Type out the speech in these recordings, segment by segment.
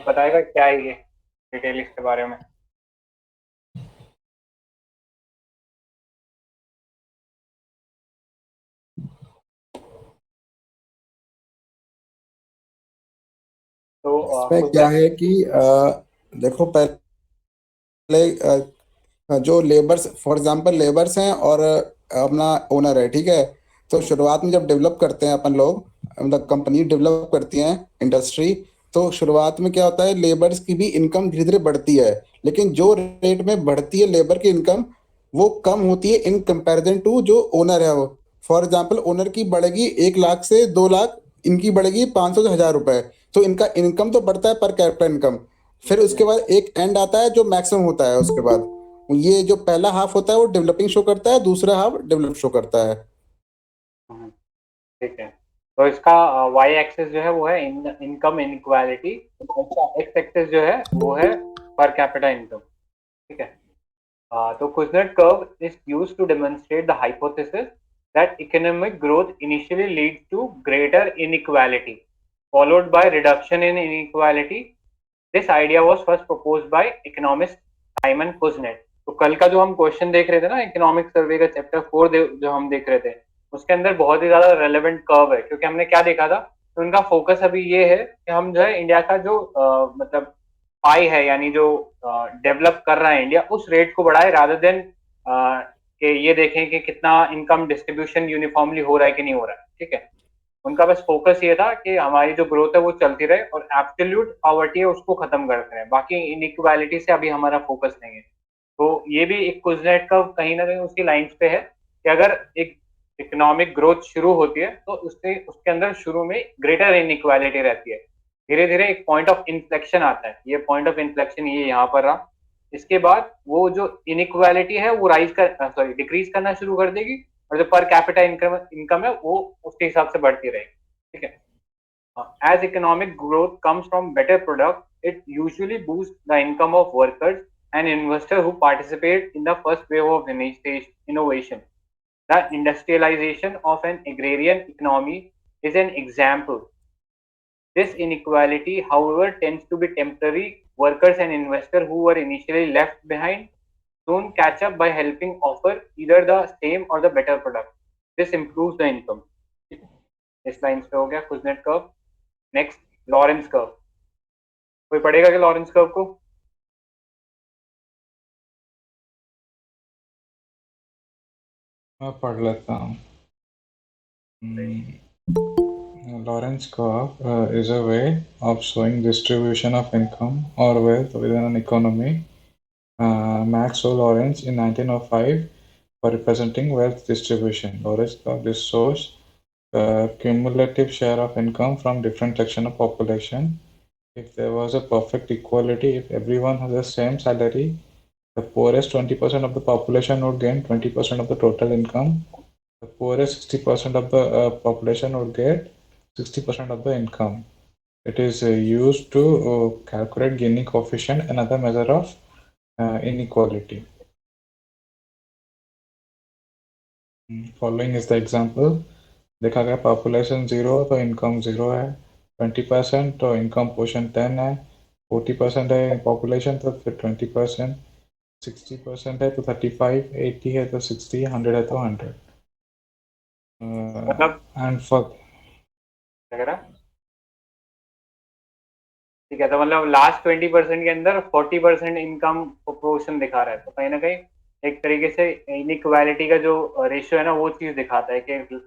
बताएगा क्या है ये डिटेल इसके बारे में? तो इसमें कुछ क्या है कि देखो जो लेबर्स, फॉर एग्जांपल लेबर्स हैं और अपना ओनर है, ठीक है। तो शुरुआत में जब डेवलप करते हैं अपन लोग, मतलब कंपनी डेवलप करती हैं, इंडस्ट्री, तो शुरुआत में क्या होता है, लेबर्स की भी इनकम धीरे धीरे बढ़ती है। लेकिन जो रेट में बढ़ती है लेबर की इनकम, वो कम होती है इन कंपैरिजन टू जो ओनर है वो। फॉर एग्जांपल ओनर की बढ़ेगी 1 लाख से 2 लाख, इनकी बढ़ेगी 500 से 1,000 रुपए। तो इनका इनकम तो बढ़ता है पर कैपिटा इनकम। फिर उसके बाद एक एंड आता है जो मैक्सिमम होता है उसके बाद। ये जो पहला हाफ होता है वो डेवलपिंग शो करता है, दूसरा हाफ डेवलप शो करता है। हम्म, ठीक है। तो इसका वाई एक्सिस जो है वो है इनकम इनइक्वालिटी, इसका एक्स एक्सिस जो है वो है पर कैपिटा इनकम। ठीक है। तो Kuznets curve is used to demonstrate the hypothesis that economic growth initially leads to greater inequality followed by reduction in inequality. This idea was first proposed by economist Simon Kuznets. तो कल का जो हम question देख रहे थे ना, economic survey का चैप्टर 4 जो हम देख रहे थे, उसके अंदर बहुत ही ज्यादा रेलेवेंट कर्व है, क्योंकि हमने क्या देखा था, तो उनका फोकस अभी ये है कि हम जो है इंडिया का जो मतलब पाई है, यानी जो डेवलप कर रहा है इंडिया, उस रेट को बढ़ाए रादर देन कि ये देखें कि कितना इनकम डिस्ट्रीब्यूशन यूनिफॉर्मली हो रहा है कि नहीं हो रहा है। ठीक है। उनका बस फोकस ये था कि हमारी जो ग्रोथ है वो चलती रहे और एब्सोल्यूट पॉवर्टी है उसको खत्म करते रहे, बाकी इनइक्वालिटी से अभी हमारा फोकस नहीं है। तो ये भी एक कुजनेट का कहीं ना कहीं उसकी लाइंस पे है कि अगर एक इकोनॉमिक ग्रोथ शुरू होती है तो उससे उसके अंदर शुरू में ग्रेटर इनइक्वालिटी रहती है। धीरे धीरे एक पॉइंट ऑफ इन्फ्लेक्शन आता है, ये पॉइंट ऑफ इन्फ्लेक्शन ये यहाँ पर रहा। इसके बाद वो जो इनइक्वालिटी है वो राइज कर सॉरी डिक्रीज करना शुरू कर देगी, और जो पर कैपिटा इनकम इनकम है वो उसके हिसाब से बढ़ती रहेगी। ठीक है। As economic growth comes from better product, it usually boosts the income of workers and investors who participate in the first wave of innovation. The industrialization of an agrarian economy is an example. This inequality, however, tends to be temporary. Workers and investors who were initially left behind soon catch up by helping offer either the same or the better product. This improves the income. इस line पे हो गया Kuznets curve. Next, Lawrence curve. कोई पढ़ेगा क्या Lawrence curve को? मैं पढ़ लेता हूँ। Lorentz curve is a way of showing distribution of income or wealth within an economy. Maxwell Lorentz in 1905 for representing wealth distribution. Lorentz curve this shows cumulative share of income from different section of population. If there was a perfect equality, if everyone has the same salary, the poorest 20% of the population would gain 20% of the total income. The poorest 60% of the population would get 60% of the income. It is used to calculate Gini coefficient, another measure of inequality. Following is the example. देखा गया population 0 तो income 0 है, 20% तो income portion 10 है, 40% है population तो फिर 20%, 60% है तो 35, 80 है तो 60, 100 है तो 100। मतलब एंड फॉर क्या कह रहा? ठीक है, तो मतलब लास्ट 20% के अंदर 40% इनकम प्रोपोर्शन दिखा रहा है, तो कहीं ना कहीं एक तरीके से इनइक्वालिटी का जो रेशियो है ना वो चीज दिखाता है कि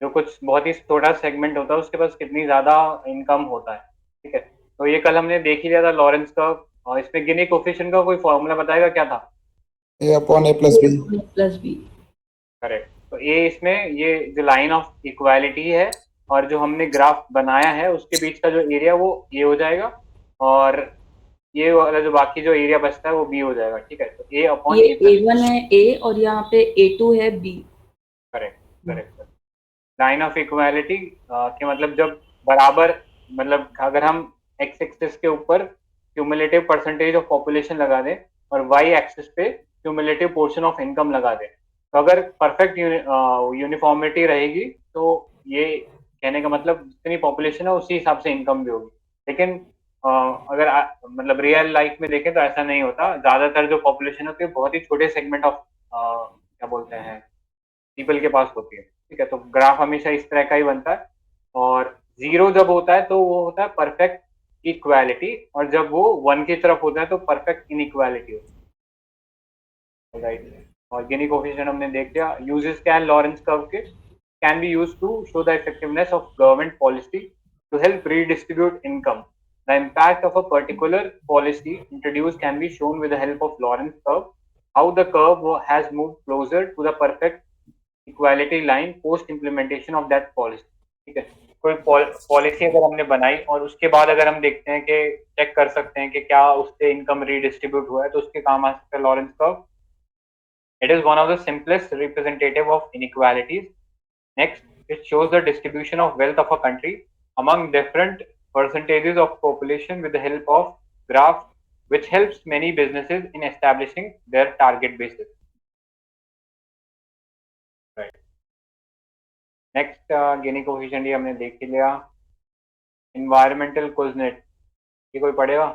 जो कुछ बहुत ही छोटा सेगमेंट होता है उसके पास कितनी ज्यादा इनकम होता है। ठीक है। तो ये कल हमने देख ही लिया था लॉरेंस का। और इसमें गिनी कोफिशिएंट का कोई फॉर्मूला बताएगा क्या था? A/A+B। Plus B. करेक्ट। तो ये इसमें ये जो लाइन ऑफ इक्वालिटी है और जो हमने ग्राफ बनाया है उसके बीच का जो एरिया वो ये हो जाएगा, और ये वाला जो बाकी जो एरिया बचता है वो बी हो जाएगा। ठीक है। तो ए अपॉन ये ए प्लस। A1 है ए और यहाँ पे A2 है B. Correct. Correct. Line of equality के मतलब जब बराबर, मतलब अगर हम एक्स एक्सिस के ऊपर क्यूमुलेटिव परसेंटेज ऑफ पॉपुलेशन लगा दें और वाई एक्सिस पे क्यूमुलेटिव पोर्शन ऑफ इनकम लगा दें, तो अगर परफेक्ट यूनिफॉर्मिटी रहेगी तो ये कहने का मतलब जितनी पॉपुलेशन है उसी हिसाब से इनकम भी होगी। लेकिन अगर मतलब रियल लाइफ में देखें तो ऐसा नहीं होता। ज्यादातर जो पॉपुलेशन होती है बहुत ही छोटे सेगमेंट ऑफ क्या बोलते हैं पीपल के पास होती है। ठीक है, तो ग्राफ हमेशा इस तरह का ही बनता है, और जीरो जब होता है तो वो होता है परफेक्ट इक्वालिटी, और जब वो वन की तरफ होता है तो परफेक्ट इनइक्वालिटी होती है। राइट, और गिनी कोफिशिएंट हमने देख लिया। यूजेस क्या है लॉरेंस कर्व के? can be used to show the effectiveness of government policy to help redistribute income. The impact of a particular policy introduced can be shown with the help of Lorentz curve. How the curve has moved closer to the perfect equality line post implementation of that policy. ठीक है, कोई policy अगर हमने बनाई और उसके बाद अगर हम देखते हैं कि चेक कर सकते हैं कि क्या उससे इनकम रीडिस्ट्रीब्यूट हुआ है, तो उसके काम आ सकता है Lawrence curve. It is one of the simplest representative of inequalities. Next, it shows the distribution of wealth of a country among different percentages of population with the help of graph, which helps many businesses in establishing their target basis. Right. Next, Gini coefficient ये हमने देख ही लिया। Environmental coordinate ये कोई पढ़ेगा?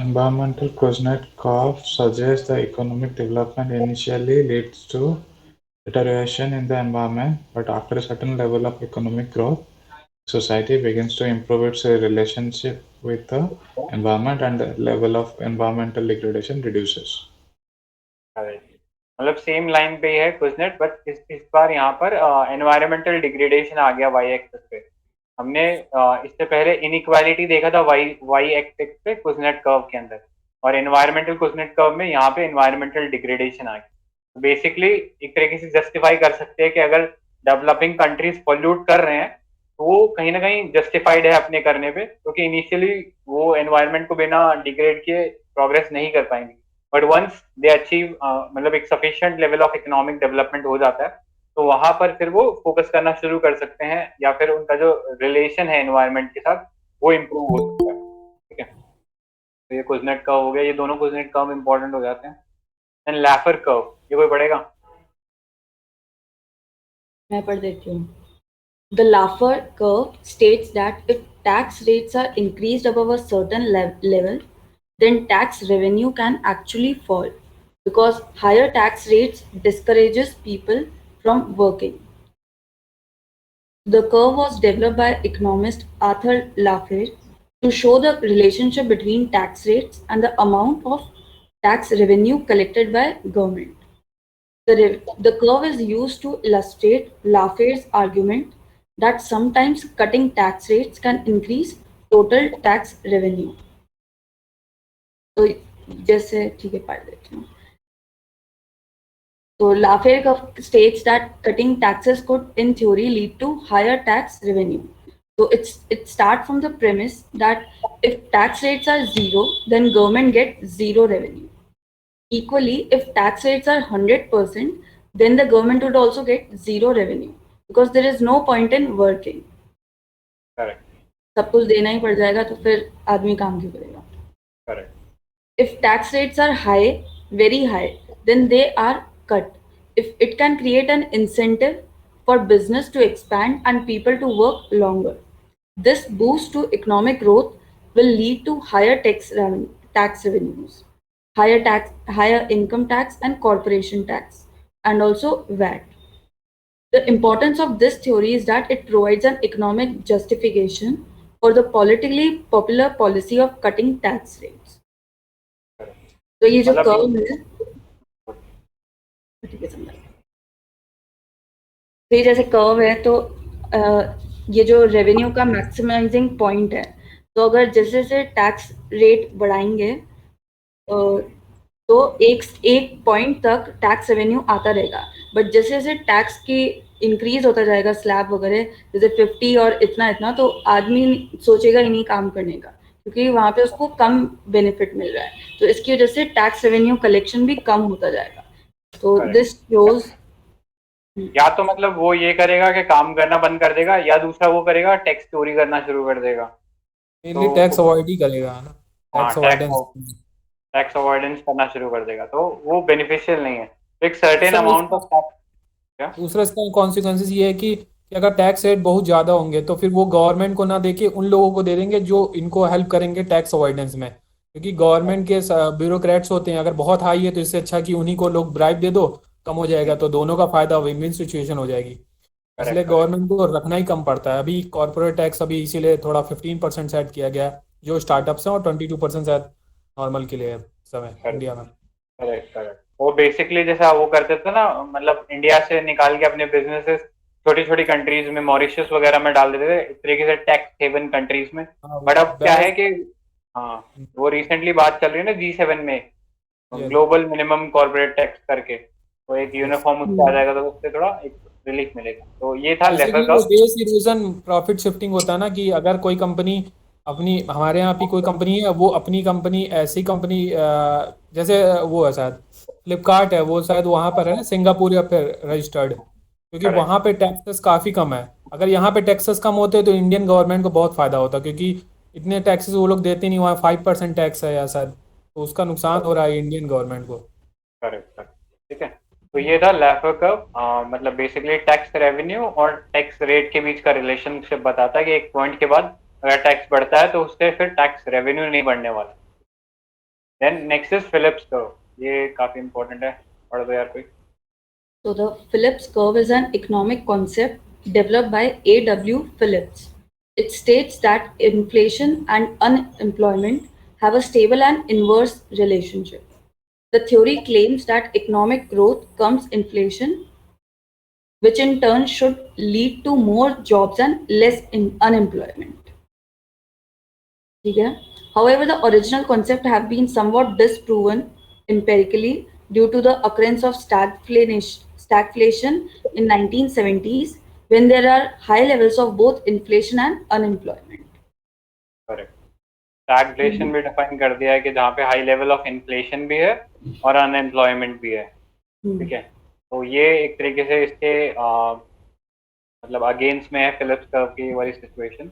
Environmental coordinate curve suggests the economic development initially leads to deterioration in the environment, but after a certain level of economic growth, society begins to improve its relationship with the environment and the level of environmental degradation reduces. मतलब same line पे ही है Kuznets, but इस बार यहाँ पर environmental degradation आ गया Y axis पे। हमने इससे पहले इनइक्वालिटी देखा था वाई एक्सिस पे कुजनेट कर्व के अंदर, और एनवायरमेंटल कुजनेट कर्व में यहाँ पे एनवायरमेंटल डिग्रेडेशन आ गया। बेसिकली एक तरीके से जस्टिफाई कर सकते हैं कि अगर डेवलपिंग कंट्रीज पॉल्यूट कर रहे हैं तो वो कहीं ना कहीं जस्टिफाइड है अपने करने पे, क्योंकि इनिशियली वो एनवायरमेंट को बिना डिग्रेड किए प्रोग्रेस नहीं कर पाएंगे। बट वंस दे अचीव मतलब एक sufficient level of economic development हो जाता है, तो वहां पर फिर वो फोकस करना शुरू कर सकते हैं, या फिर उनका जो रिलेशन है एनवायरमेंट के साथ वो इम्प्रूव हो सकता है। ठीक है, तो ये कुजनेट कर्व हो गया, ये दोनों कुजनेट कर्व इंपॉर्टेंट हो जाते हैं। एंड लैफर कर्व ये कोई पढ़ेगा? मैं पढ़ देती हूँ। The Laffer curve states that if tax rates are increased above a certain level, then tax revenue can actually fall because higher tax rates discourages people from working. The curve was developed by economist Arthur Laffer to show the relationship between tax rates and the amount of tax revenue collected by government. The curve is used to illustrate Laffer's argument that sometimes cutting tax rates can increase total tax revenue. तो जैसे ठीक है पढ़ देती हूँ। So Laffer states that cutting taxes could in theory lead to higher tax revenue. So it starts from the premise that if tax rates are zero, then government gets zero revenue. Equally, if tax rates are 100%, then the government would also get zero revenue because there is no point in working. Correct. सब कुछ देना ही पड़ जाएगा तो फिर आदमी काम क्यों करेगा? Correct. If tax rates are high, very high, then they are cut. If it can create an incentive for business to expand and people to work longer. This boost to economic growth will lead to higher tax revenues, higher income tax and corporation tax, and also VAT. The importance of this theory is that it provides an economic justification for the politically popular policy of cutting tax rates. तो ये जो curve है, ठीक है समझा। तो ये जैसे कर्व है तो ये जो रेवेन्यू का मैक्सिमाइजिंग पॉइंट है, तो अगर जैसे जैसे टैक्स रेट बढ़ाएंगे तो एक पॉइंट तक टैक्स रेवेन्यू आता रहेगा, बट जैसे जैसे टैक्स की इंक्रीज होता जाएगा स्लैब वगैरह, जैसे 50 और इतना इतना, तो आदमी सोचेगा ही नहीं काम करने का, क्योंकि वहाँ पे उसको कम बेनिफिट मिल रहा है, तो इसकी वजह से टैक्स रेवेन्यू कलेक्शन भी कम होता जाएगा। तो दिस शोज या तो मतलब वो ये करेगा कि काम करना बंद कर देगा, या दूसरा वो करेगा टैक्स चोरी करना शुरू कर देगा। मेनली टैक्स अवॉइड ही करेगा ना, टैक्स अवॉइडेंस करना शुरू कर देगा, तो वो बेनिफिशियल नहीं है। एक सर्टेन अमाउंट ऑफ टैक्स। दूसरा इसका कॉन्सिक्वेंसेस ये है कि कि अगर टैक्स रेट बहुत ज़्यादा होंगे तो फिर वो गवर्नमेंट को ना देके उन लोगों को दे देंगे जो इनको हेल्प करेंगे टैक्स अवॉइडेंस में, क्योंकि गवर्नमेंट के ब्यूरोक्रेट्स होते हैं, अगर बहुत हाई है तो इससे अच्छा कि उन्हीं को लोग ब्राइब दे दो, कम हो जाएगा तो दोनों का फायदा, विन विन सिचुएशन हो जाएगी। इसलिए करेक्ट करेक्ट। गवर्नमेंट को रखना ही कम पड़ता है। अभी कॉर्पोरेट टैक्स अभी इसीलिए थोड़ा 15% सेट किया गया है जो स्टार्टअप्स हैं, और 22% शायद नॉर्मल के लिए है समय इंडिया में। Correct correct. वो बेसिकली जैसा वो करते थे ना, मतलब इंडिया से निकाल के अपने बिजनेसेस छोटी छोटी कंट्रीज में, मॉरिशस वगैरह में डाल देते थे, एक तरीके से टैक्स हेवन कंट्रीज में। हाँ बट अब क्या है बेस्ट। कि हाँ, वो रिसेंटली बात चल रही है ना G7 में, yes global minimum corporate tax करके, तो एक यस। यूनिफॉर्म उससे आ जाएगा, तो उससे थोड़ा एक रिलीफ मिलेगा। तो ये था लेफर बेसिकली वो curve. Base erosion profit shifting होता है ना, कि अगर कोई कंपनी अपनी, हमारे यहाँ भी कोई कंपनी है, वो अपनी कंपनी ऐसी कंपनी जैसे वो है शायद फ्लिपकार्ट है, वो शायद वहाँ पर है ना सिंगापुर या फिर रजिस्टर्ड, क्योंकि करेक्ट वहाँ पे टैक्सेस काफ़ी कम है। अगर यहाँ पे टैक्सेस कम होते तो इंडियन गवर्नमेंट को बहुत फ़ायदा होता, क्योंकि इतने टैक्सेस वो लोग देते नहीं, वहाँ 5% टैक्स है या शायद, तो उसका नुकसान हो रहा है इंडियन गवर्नमेंट को। Correct correct. ठीक है, तो ये था लेफर कर्व। मतलब बेसिकली टैक्स रेवेन्यू और टैक्स रेट के बीच का रिलेशनशिप बताता है कि एक पॉइंट के बाद अगर टैक्स बढ़ता है तो उससे फिर टैक्स रेवेन्यू नहीं बढ़ने वाला। Then next is Phillips curve, ये काफी इंपॉर्टेंट है, पढ़ दो यार कोई। So the Phillips curve is an economic concept developed by A.W. Phillips. It states that inflation and unemployment have a stable and inverse relationship. The theory claims that economic growth comes inflation, which in turn should lead to more jobs and less unemployment. Okay? However, the original concept have been somewhat disproven empirically due to the occurrence of stagflation in 1970s, when there are high levels of both inflation and unemployment. Correct. Stagflation भी define कर दिया है कि जहाँ पे high level of inflation भी है और अनएम्प्लॉयमेंट भी है। ठीक है, तो ये एक तरीके से इसके मतलब अगेंस्ट में है फिलिप्स कर्व की वाली सिचुएशन।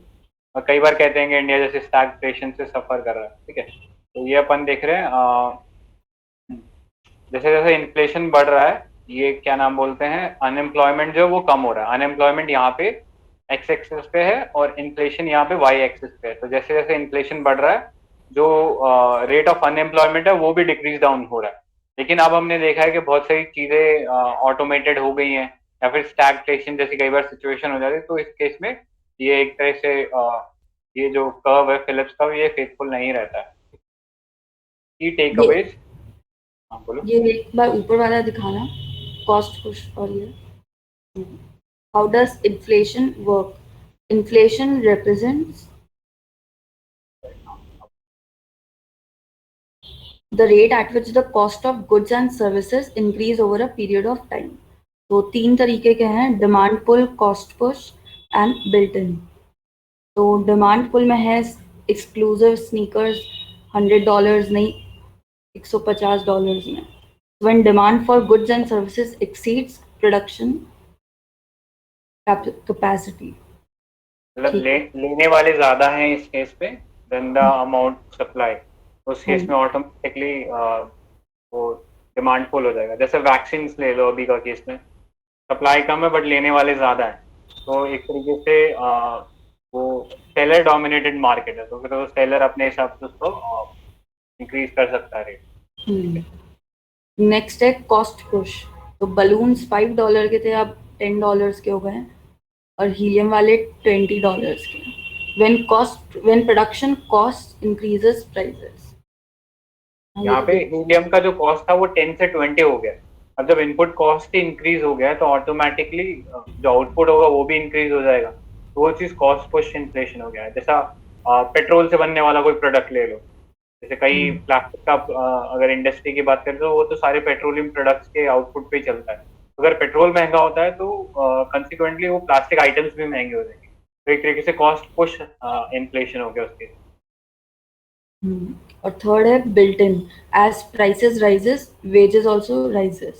और कई बार कहते हैं कि इंडिया जैसे स्टैगफ्लेशन से सफर कर रहा है। ठीक है, तो ये अपन देख रहे हैं जैसे जैसे इन्फ्लेशन बढ़ रहा है, ये क्या नाम बोलते हैं, अनएम्प्लॉयमेंट जो है वो कम हो रहा है। अनएम्प्लॉयमेंट यहाँ पे एक्स एक्सिस पे है और इन्फ्लेशन यहाँ पे वाई एक्सिस पे है। तो जैसे जैसे इन्फ्लेशन बढ़ रहा है, जो रेट ऑफ अनएम्प्लॉयमेंट है वो भी डिक्रीज डाउन हो रहा है। लेकिन अब हमने देखा है कि बहुत सारी चीजें ऑटोमेटेड हो गई हैं, या फिर स्टैगफ्लेशन जैसी कई बार सिचुएशन हो जाती है। तो इस केस में ये एक तरह से ये जो कर्व है फिलिप्स कर्व, ये फेथफुल नहीं रहता है। की टेक ये अवेज। हाँ बोलो। ये एक बार ऊपर वाला दिखाना, कॉस्ट पुश, और ये how does inflation work? Inflation represents the rate at which the cost of goods and services increase over a period of time. तो तीन तरीके के हैं, demand pull, cost push and built in. तो demand पुल में है एक्सक्लूसिव स्नीकर्स $100 नहीं, $150 में। When demand for goods and services exceeds production capacity. मतलब ठीक है। लेने वाले ज्यादा हैं इस केस पे देन द अमाउंट सप्लाई, उस केस में ऑटोमेटिकली वो डिमांड फुल हो जाएगा। जैसे वैक्सीन ले लो, अभी का केस में सप्लाई कम है बट लेने वाले ज्यादा है, तो एक तरीके से वो सेलर डोमिनेटेड मार्केट है, तो फिर वो सेलर अपने हिसाब से उसको इंक्रीज कर सकता है रेट। नेक्स्ट है कॉस्ट पुश। तो बलून्स $5 के थे, अब $10 के हो गए हैं, और हीलियम वाले $20 के। when production cost increases prices. यहाँ पे हीलियम का जो कॉस्ट था वो 10 से 20 हो गया। अब जब इनपुट कॉस्ट ही इंक्रीज हो गया तो ऑटोमेटिकली जो आउटपुट होगा वो भी इंक्रीज हो जाएगा। तो वो चीज कॉस्ट पुश इन्फ्लेशन हो गया है। जैसा पेट्रोल से बनने वाला कोई प्रोडक्ट ले लो, जैसे कई प्लास्टिक का अगर इंडस्ट्री की बात करें तो वो तो सारे पेट्रोलियम प्रोडक्ट्स के आउटपुट पे ही चलता है। अगर पेट्रोल महंगा होता है तो कंसिक्वेंटली वो प्लास्टिक आइटम्स भी महंगे हो जाएंगे। तो एक तरीके से कॉस्ट पुश इन्फ्लेशन हो गया उसके। और थर्ड है built in. As prices rises, wages also rises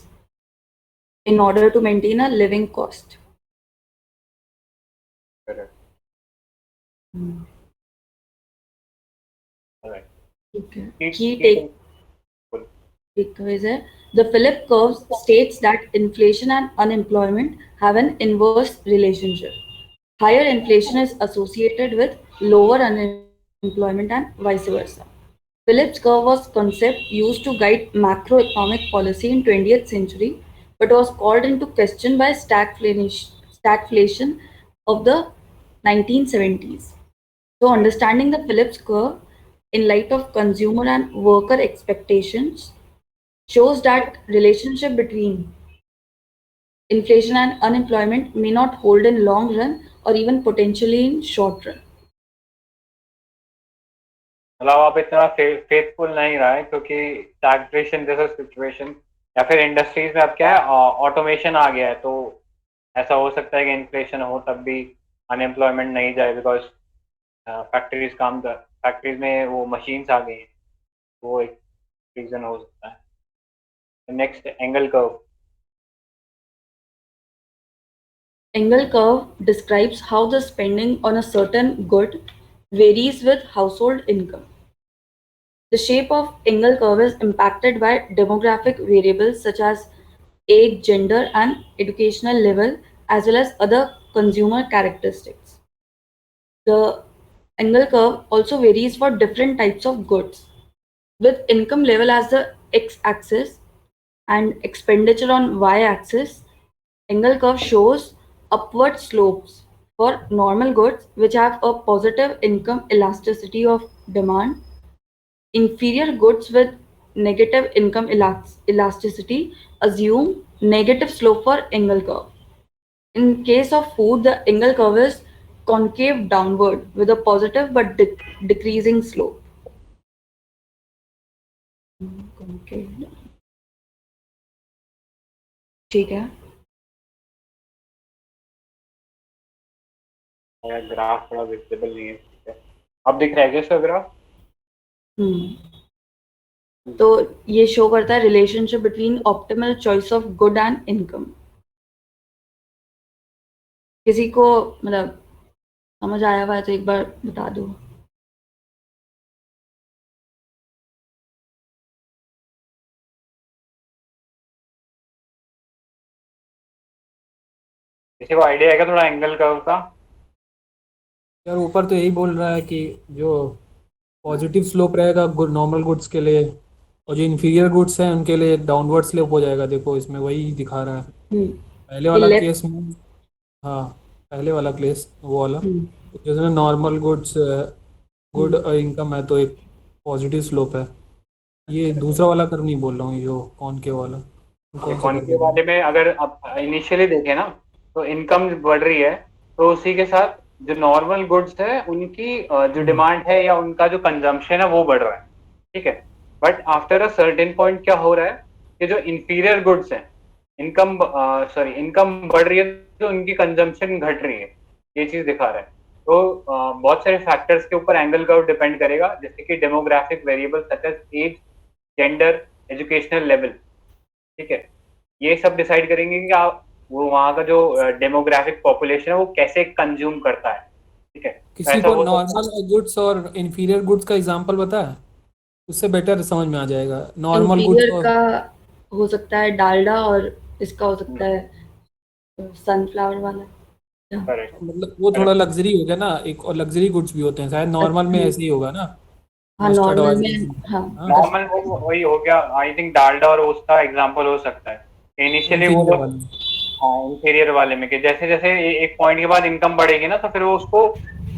in order to maintain a living cost. Alright. ठीक है। Key- Key key take take- Because the Phillips curve states that inflation and unemployment have an inverse relationship. Higher inflation is associated with lower unemployment and vice versa. Phillips curve was concept used to guide macroeconomic policy in 20th century, but was called into question by stagflation of the 1970s. So understanding the Phillips curve in light of consumer and worker expectations shows that relationship between inflation and unemployment may not hold in long run or even potentially in short run. मतलब आप इतना faithful नहीं रहा है क्योंकि taxation जैसा situation या फिर इंडस्ट्रीज में अब क्या है, ऑटोमेशन आ गया है, तो ऐसा हो सकता है कि इन्फ्लेशन हो तब भी अनएम्प्लॉयमेंट नहीं जाए, बिकॉज फैक्ट्रीज में वो मशीन्स आ गई हैं, वो एक रीजन हो सकता है। Next angle curve. Engel curve describes how the spending on a certain good varies with household income. The shape of Engel curve is impacted by demographic variables such as age, gender, and educational level, as well as other consumer characteristics. The Engel curve also varies for different types of goods. With income level as the x-axis and expenditure on y-axis, Engel curve shows upward slopes for normal goods which have a positive income elasticity of demand. Inferior goods with negative income elasticity assume negative slope for Engel curve. In case of food, the Engel curve is concave downward with a positive but decreasing slope. Concave. ठीक है। Graph थोड़ा visible नहीं है, अब दिख रहा है क्या सर ग्राफ? तो ये शो करता है relationship between optimal choice of good and income. किसी को मतलब समझ आया हुआ है तो एक बार बता दो। किसी को आइडिया है क्या थोड़ा एंगल कर्व का? यार ऊपर तो यही बोल रहा है कि जो पॉजिटिव स्लोप रहेगा गुड नॉर्मल गुड्स के लिए, और जो इंफीरियर गुड्स हैं उनके लिए डाउनवर्ड स्लोप हो जाएगा। देखो इसमें वही दिखा रहा है पहले वाला केस में। हाँ पहले वाला केस वो वाला जिसमें नॉर्मल गुड्स गुड इनकम है तो एक पॉजिटिव स्लोप है। ये दूसरा वाला कर नहीं बोल रहा हूँ, जो कॉनकेव वाला। कॉनकेव वाले में अगर आप इनिशियली देखें ना तो इनकम बढ़ रही है, तो उसी के साथ जो नॉर्मल गुड्स है उनकी जो डिमांड है या उनका जो कंजम्पशन है वो बढ़ रहा है, ठीक है। But after a certain point क्या हो रहा है कि जो इंफीरियर गुड्स हैं इनकम बढ़ रही है तो उनकी कंजम्पशन घट रही है, ये चीज दिखा रहा है। तो बहुत सारे फैक्टर्स के ऊपर एंगल कर्व डिपेंड करेगा, जैसे कि demographic variable such as age, gender, educational level, ठीक है। ये सब डिसाइड करेंगे कि आप वो वहाँ का जो डेमोग्राफिक पॉपुलेशन है वो कैसे कंज्यूम करता है, ठीक है। किसी को नॉर्मल गुड्स और इंफीरियर गुड्स का एग्जांपल बता है, उससे बेटर समझ में आ जाएगा। नॉर्मल गुड्स का हो सकता है डालडा और इसका हो सकता है सनफ्लावर वाला। मतलब वो थोड़ा लग्जरी हो गया ना, एक और लग्जरी गुड्स भी होते हैं शायद, नॉर्मल में ऐसे ही होगा ना। हाँ नॉर्मल में, हाँ नॉर्मल वही हो गया। आई थिंक डालडा और उसका एग्जांपल हो सकता है इनिशियली वो लोग इंफीरियर वाले में, कि जैसे जैसे एक पॉइंट के बाद इनकम बढ़ेगी ना तो फिर वो उसको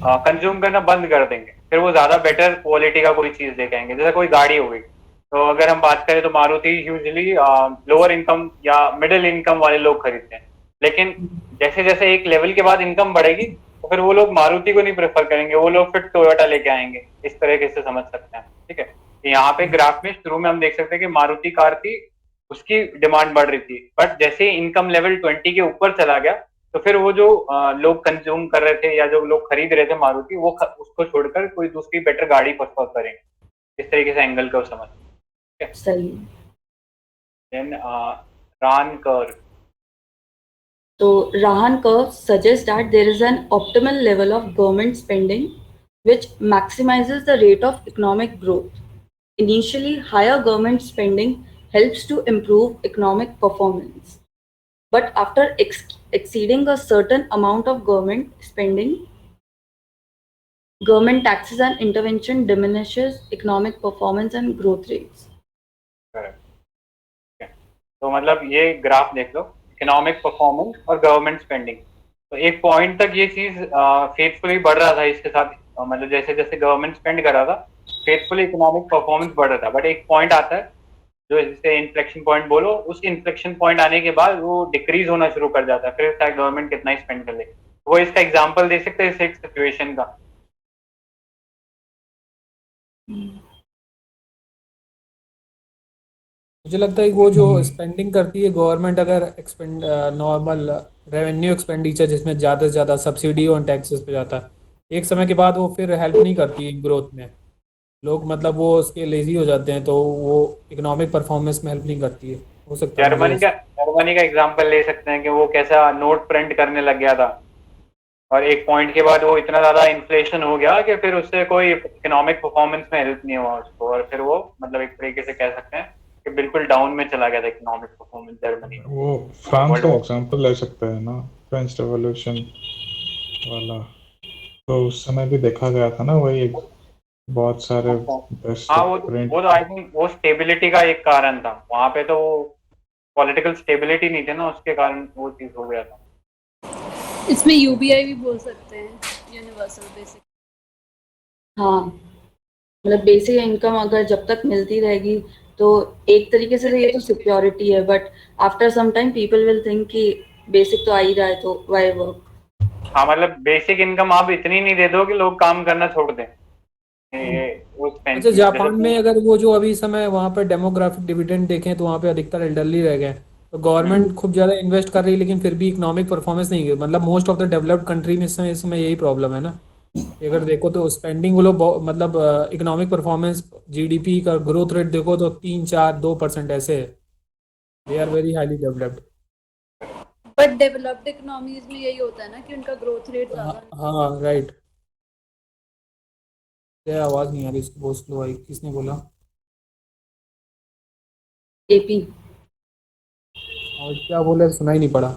कंज्यूम करना बंद कर देंगे, फिर वो ज्यादा बेटर क्वालिटी का कोई चीज देखेंगे। जैसे कोई गाड़ी हो गई, तो अगर हम बात करें तो मारुति यूजुअली लोअर इनकम या मिडिल इनकम वाले लोग खरीदते हैं, लेकिन जैसे जैसे एक लेवल के बाद इनकम बढ़ेगी तो फिर वो लोग मारुति को नहीं प्रेफर करेंगे, वो लोग फिर टोयोटा लेके आएंगे। इस तरीके से समझ सकते हैं, ठीक है। तो यहाँ पे ग्राफ में शुरू में हम देख सकते हैं कि मारुति कार थी, उसकी डिमांड बढ़ रही थी, बट जैसे इनकम लेवल 20 के ऊपर चला गया तो फिर वो जो लोग कंज्यूम कर रहे थे या जो लोग खरीद रहे थे मारुति, वो उसको छोड़कर कोई दूसरी बेटर गाड़ी प्रेफर करेंगे। इस तरीके से एंगल कर्व समझ, ठीक है। सही। देन राहन curve. So Rahan curve suggests that there is an optimal level of government spending which maximizes the rate of economic growth. Initially, higher government spending helps to improve economic performance. But after exceeding a certain amount of government spending, government taxes and intervention diminishes economic performance and growth rates. Correct. तो मतलब ये graph देख लो, economic performance और government spending. तो एक point तक ये चीज फेथफुली बढ़ रहा था इसके साथ, मतलब जैसे जैसे गवर्नमेंट स्पेंड कर रहा था फेथफुली इकोनॉमिक परफॉर्मेंस बढ़ रहा था। बट एक पॉइंट आता है जो जिसे इन्फ्लेक्शन पॉइंट बोलो, उस इन्फ्लेक्शन पॉइंट आने के बाद वो डिक्रीज होना शुरू कर जाता है, फिर चाहे गवर्नमेंट कितना ही स्पेंड कर ले। वो इसका एग्जांपल दे सकते हैं इस एक सिचुएशन का। मुझे लगता है कि वो जो स्पेंडिंग करती है गवर्नमेंट, अगर एक्सपेंड नॉर्मल रेवेन्यू एक्सपेंडिचर जिसमें ज़्यादा से ज़्यादा सब्सिडी और टैक्सेस पे जाता है, एक समय के बाद वो फिर हेल्प नहीं करती ग्रोथ में। लोग मतलब वो उसके लेजी हो जाते हैं, तो वो इकोनॉमिक परफॉर्मेंस में हेल्प नहीं करती है। हो सकता है मुझे जर्मनी का एग्जांपल ले सकते हैं कि वो कैसा नोट प्रिंट करने लग गया था, और एक पॉइंट के बाद वो इतना ज्यादा इन्फ्लेशन हो गया कि फिर उससे कोई इकोनॉमिक परफॉर्मेंस में हेल्प नहीं हुआ उसको, और फिर वो मतलब एक तरीके से कह सकते हैं कि बिल्कुल डाउन में चला गया था इकोनॉमिक परफॉर्मेंस जर्मनी का। वो फ्रांस वर्ल्ड का वॉर एग्जांपल ले सकते हैं ना, फ्रेंच रेवोल्यूशन वाला। तो उस समय भी देखा गया था ना, वही बहुत सारे बेस्ट हाँ, प्रिंट। वो तो आई थिंक वो स्टेबिलिटी का एक कारण था वहां पे, तो पॉलिटिकल स्टेबिलिटी नहीं थे ना, उसके कारण वो चीज हो गया था। इसमें यूबीआई भी बोल सकते हैं, यूनिवर्सल बेसिक। हाँ, मतलब बेसिक इनकम अगर जब तक मिलती रहेगी तो एक तरीके से तो ये तो सिक्योरिटी है, but after some time people will think कि बेसिक तो आ ही रहा है तो व्हाई वर्क। हाँ, मतलब बेसिक इनकम आप इतनी नहीं दे दो कि लोग काम करना छोड़ दें। ये उस अच्छा, पेंशन जैसे जापान में अगर वो जो अभी समय वहाँ पर डेमोग्राफिक डिविडेंड देखें तो वहाँ पे अधिकतर एल्डरली रह गए। तो गवर्नमेंट खूब ज़्यादा इन्वेस्ट कर रही है, लेकिन फिर भी इकोनॉमिक परफॉर्मेंस नहीं है। मतलब most of the developed country में इस समय यही प्रॉब्लम है ना। कि अगर देखो तो स्पेंडिंग वो लोग मतलब इकोनॉमिक परफॉर्मेंस जीडीपी का ग्रोथ रेट देखो तो 3 4 2% ऐसे है। They are very highly developed. But developed economies में यही होता है ना कि उनका ग्रोथ रेट ज्यादा है। हाँ राइट। क्या आवाज़ नहीं आ रही, इसकी बहुत स्लो आई, किसने बोला? एपी। और क्या बोला, सुना ही नहीं पड़ा।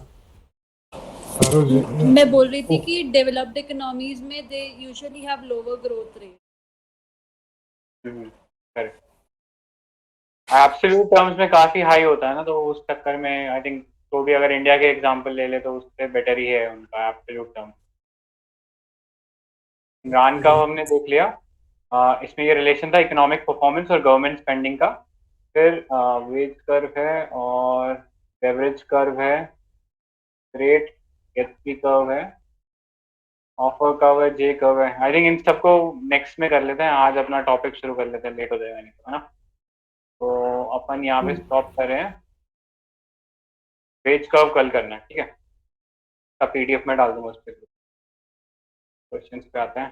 सारू जी, मैं बोल रही थी कि डेवलप्ड इकोनॉमीज में they usually have lower growth rate. Absolute terms में काफी हाई होता है ना, तो उस चक्कर में आई थिंक तो भी अगर इंडिया के एग्जांपल ले ले तो उससे बेटर ही है उनका एब्सोल्यूट टर्म। इमरान का हमने देख लिया। इसमें ये रिलेशन था इकोनॉमिक परफॉर्मेंस और गवर्नमेंट स्पेंडिंग का। फिर वेज कर्व है और बेवरेज कर्व है, रेट एचपी कर्व है, ऑफर कर्व है, जे कर्व है। आई थिंक इन सबको नेक्स्ट में कर लेते हैं, आज अपना टॉपिक शुरू कर लेते हैं, लेट हो जाएगा नहीं तो, है ना। तो अपन यहाँ पे स्टॉप कर रहे हैं। वेज कर्व कल करना है, ठीक है। का पीडीएफ में डाल दूंगा उस पर। क्वेश्चन पे आते हैं।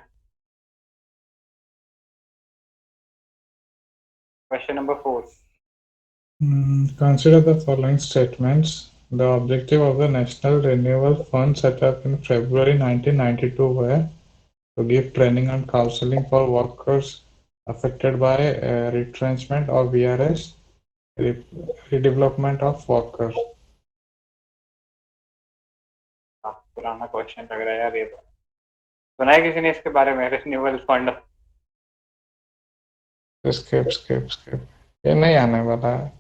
Question number 4। consider the following statements. The objective of the National Renewal Fund set up in February 1992 were to give training and counseling for workers affected by retrenchment of VRS, redevelopment of workers. पुराना question लग रहा है यार ये तो। सुना है किसी ने इसके बारे में, रिन्यूअल फंड? Skip. ये नहीं आने वाला है।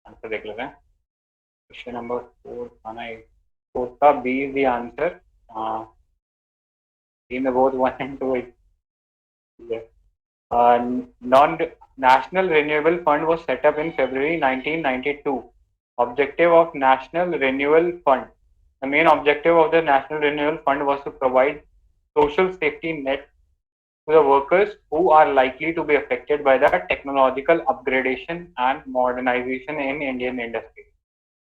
आंसर देख लेते हैं। क्वेश्चन नंबर 4 आना है। 4 का B is the answer. B में बहुत 1 and 2 है। Non-National Renewable Fund was set up in February 1992. Objective of National Renewal Fund. The main objective of the National Renewal Fund was to provide social safety net to the workers who are likely to be affected by the technological upgradation and modernization in Indian industry.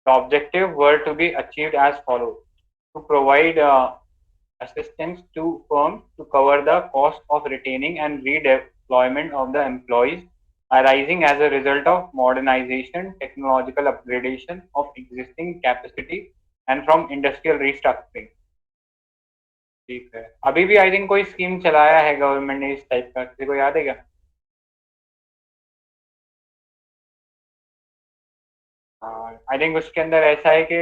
The objectives were to be achieved as follows: to provide assistance to firms to cover the cost of retaining and redeployment of the employees arising as a result of modernization, technological upgradation of existing capacity, and from industrial restructuring. ठीक है, अभी भी I think कोई scheme चलाया है government ने इस type का, किसी को याद है क्या? आई थिंक उसके अंदर ऐसा है कि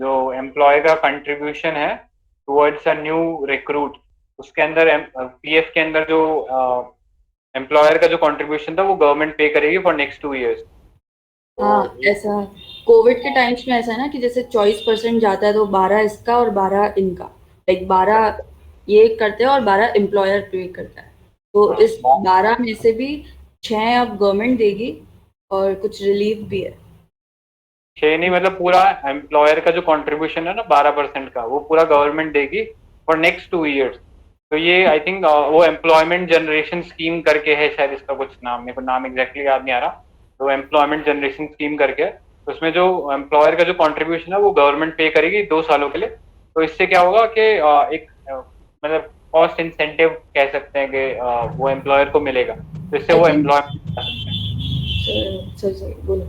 जो एम्प्लॉय का कंट्रीब्यूशन है टुवर्ड्स अ न्यू रिक्रूट, उसके अंदर पीएफ के अंदर जो एम्प्लॉयर का जो कंट्रीब्यूशन था वो गवर्नमेंट पे करेगी फॉर नेक्स्ट 2 years। हाँ, ऐसा कोविड के टाइम्स में ऐसा है ना कि जैसे 24% जाता है तो 12 इसका और 12 इनका, लाइक 12 ये करते हैं और 12 एम्प्लॉयर पे करता है। तो हाँ, इस 12 में से भी 6 अब गवर्नमेंट देगी और कुछ रिलीफ भी है। 6 नहीं, मतलब पूरा एम्प्लॉयर का जो कंट्रीब्यूशन है ना 12% का, वो पूरा गवर्नमेंट देगी फॉर नेक्स्ट 2 years। तो ये आई थिंक वो एम्प्लॉयमेंट जनरेशन स्कीम करके है शायद, इसका कुछ नाम, मेरे को नाम एग्जैक्टली याद नहीं आ रहा। तो एम्प्लॉयमेंट जनरेशन स्कीम करके है, तो उसमें जो एम्प्लॉयर का जो कंट्रीब्यूशन है वो गवर्नमेंट पे करेगी 2 सालों के लिए। तो इससे क्या होगा कि एक मतलब कॉस्ट इंसेंटिव कह सकते हैं कि वो एम्प्लॉयर को मिलेगा, तो इससे आई वो थिंक एम्प्लॉयमेंट। सर बोलो।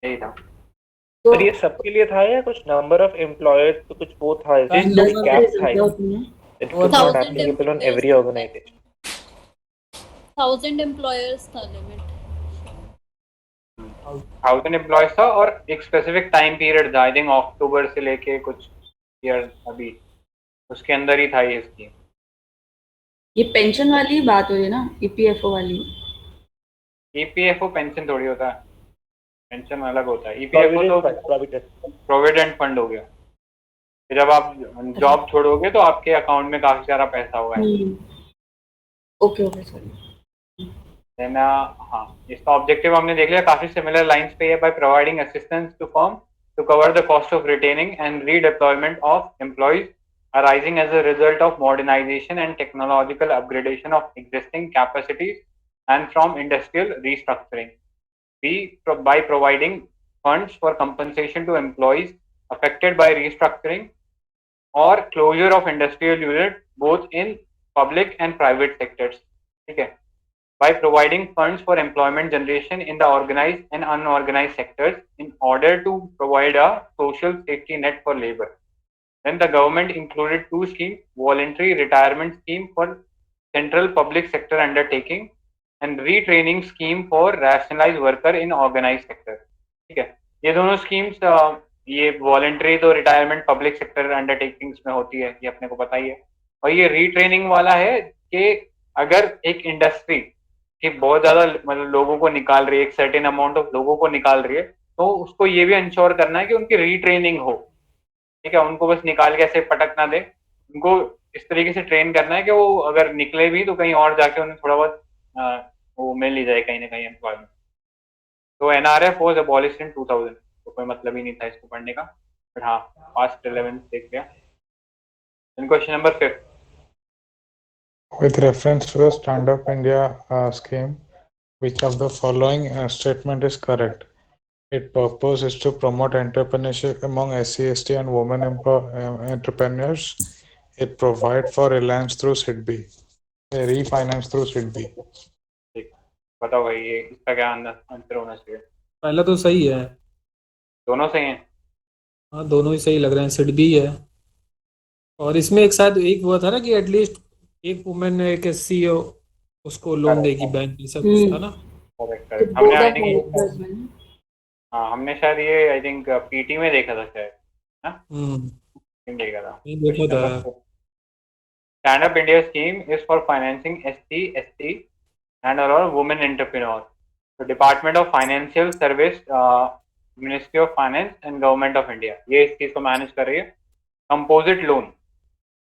यही था। तो पर ये सबके लिए था या कुछ नंबर ऑफ एम्प्लॉयर्स तो कुछ वो था, Time इसमें कोई lower कैप था? ज्यादा होती है। It was not 1000 applicable on employers every था, ऑर्गेनाइजेशन। 1000 employers था लिमिट। 1000 एम्प्लॉयज था और एक स्पेसिफिक टाइम पीरियड था, आई थिंक अक्टूबर से लेके कुछ ईयर अभी उसके अंदर ही था ये स्कीम। ये पेंशन वाली ही बात हो रही है ना, ईपीएफओ वाली। ईपीएफओ पेंशन थोड़ी होता है, पेंशन अलग होता है। ईपीएफओ तो प्रोविडेंट प्रोविडेंट फंड हो गया, फिर जब आप जॉब छोड़ोगे तो आपके अकाउंट में काफी सारा पैसा होगा। Okay okay sorry. देन हाँ, इसका ऑब्जेक्टिव हमने देख लिया, काफी सिमिलर लाइंस पे है। By providing assistance to firm to cover the cost of retaining and redeployment of employees arising as a result of modernization and technological upgradation of existing capacities and from industrial restructuring. B, by providing funds for compensation to employees affected by restructuring or closure of industrial unit both in public and private sectors. ठीक है, by providing funds for employment generation in the organized and unorganized sectors in order to provide a social safety net for labor. Then the government included two schemes: voluntary retirement scheme for central public sector undertaking and retraining scheme for rationalized worker in organized sector। ठीक है, ये दोनों schemes, ये voluntary तो retirement public sector undertakings में होती है, ये अपने को पता ही है। और ये रीट्रेनिंग वाला है कि अगर एक इंडस्ट्री कि बहुत ज्यादा मतलब लोगों को निकाल रही है, एक सर्टेन अमाउंट ऑफ लोगों को निकाल रही है, तो उसको ये भी इंश्योर करना है कि उनकी रीट्रेनिंग हो। ठीक है, उनको बस निकाल के ऐसे पटक ना दे, उनको इस तरीके से ट्रेन करना है कि वो अगर निकले भी तो कहीं और जाके उन्हें थोड़ा बहुत वो मिल ही जाए कहीं ना कहीं एम्प्लॉयमेंट। तो एनआरएफ वाज अबॉलिश्ड इन 2000, तो कोई मतलब ही नहीं था इसको पढ़ने का, बट हाँ पास्ट रिलेवेंस देख लिया। Question number 5। With reference to the Stand Up India scheme, which of the following statement is correct? Its purpose is to promote entrepreneurship among SC, ST and women entrepreneurs. It provides for reliance through SIDBI, refinance through SIDBI. ठीक, बताओ भाई ये इसका क्या answer होना चाहिए? पहला तो सही है। दोनों सही हैं। हाँ, दोनों ही सही लग रहे हैं, सिडबी है। और इसमें एक शायद एक वो था ना कि एटलीस्ट एक वुमेन एक एससी उसको लोन देगी बैंक, ये सब था ना। करेक्ट तो करेक्ट, हमने board I of think directors में। हाँ हमने शायद ये आई थिंक पीटी में देखा था शायद, ना देखा था। ये देखा क्वेश्चन था। Number 4। Stand Up India scheme is for financing SC, ST and or women entrepreneurs. So Department of Financial Service, Ministry of Finance and Government of India ये इस चीज को मैनेज कर रही है। कंपोजिट लोन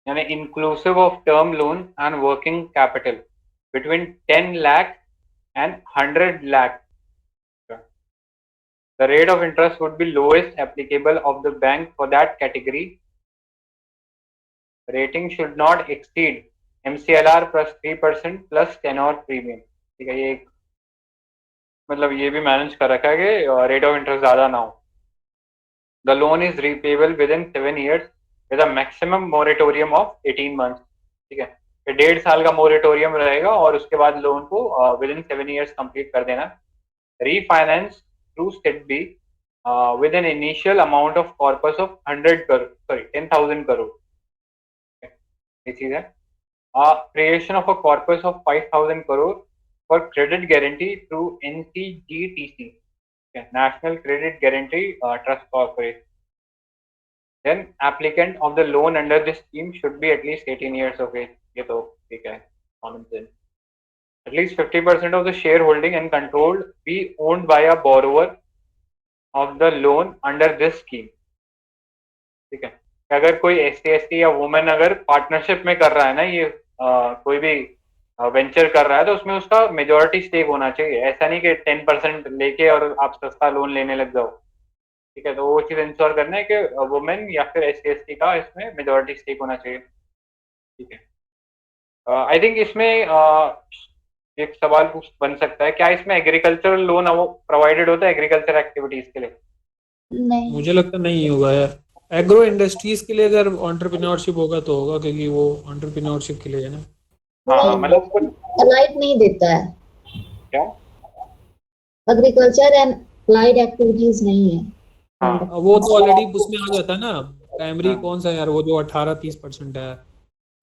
यानी inclusive of term loan and working capital between 10 lakh and 100 lakh. The rate of interest would be lowest applicable of the bank for that category. Rating should not exceed MCLR plus 3% plus tenor premium. ठीक है, ये एक मतलब ये भी manage कर रखा है कि रेट ऑफ इंटरेस्ट ज्यादा ना हो। The loan is repayable with in 7 years with a maximum moratorium of 18 months। ठीक है, 1.5 साल का मोरेटोरियम रहेगा और उसके बाद लोन को विद इन 7 years कंप्लीट कर देना। Refinance through SIDBI with an initial amount of corpus of 10,000 crore। ये चीज है। Creation of a corpus of 5,000 crore for credit guarantee through NCGTC National Credit Guarantee Trust Corporation. Then applicant of the loan under this scheme should be at least 18 years of age. ये तो ठीक है, common sense. At least 50% of the shareholding and control be owned by a borrower of the loan under this scheme. ठीक है, अगर कोई ST या women अगर पार्टनरशिप में कर रहा है ना, ये कोई भी वेंचर कर रहा है, तो उसमें उसका मेजोरिटी स्टेक होना चाहिए. ऐसा नहीं कि 10% लेके और आप सस्ता लोन लेने लग जाओ. ठीक है, तो वो चीज इंश्योर करना है कि वुमेन या फिर ST का इसमें मेजोरिटी स्टेक होना चाहिए. ठीक है, आई थिंक इसमें एक सवाल बन सकता है, क्या इसमें एग्रीकल्चरल लोन प्रोवाइडेड होता है एग्रीकल्चर एक्टिविटीज के लिए? नहीं. मुझे लगता नहीं होगा यार. एग्रो इंडस्ट्रीज के लिए अगर एंटरप्रेन्योरशिप होगा तो होगा, क्योंकि वो एंटरप्रेन्योरशिप के लिए है ना. हाँ, मतलब कुछ अलाइड नहीं देता है. क्या? एग्रीकल्चर एंड अलाइड एक्टिविटीज नहीं है. हाँ, वो तो ऑलरेडी उसमें आ जाता है ना. प्राइमरी हाँ. कौन सा यार, वो जो 18-30% है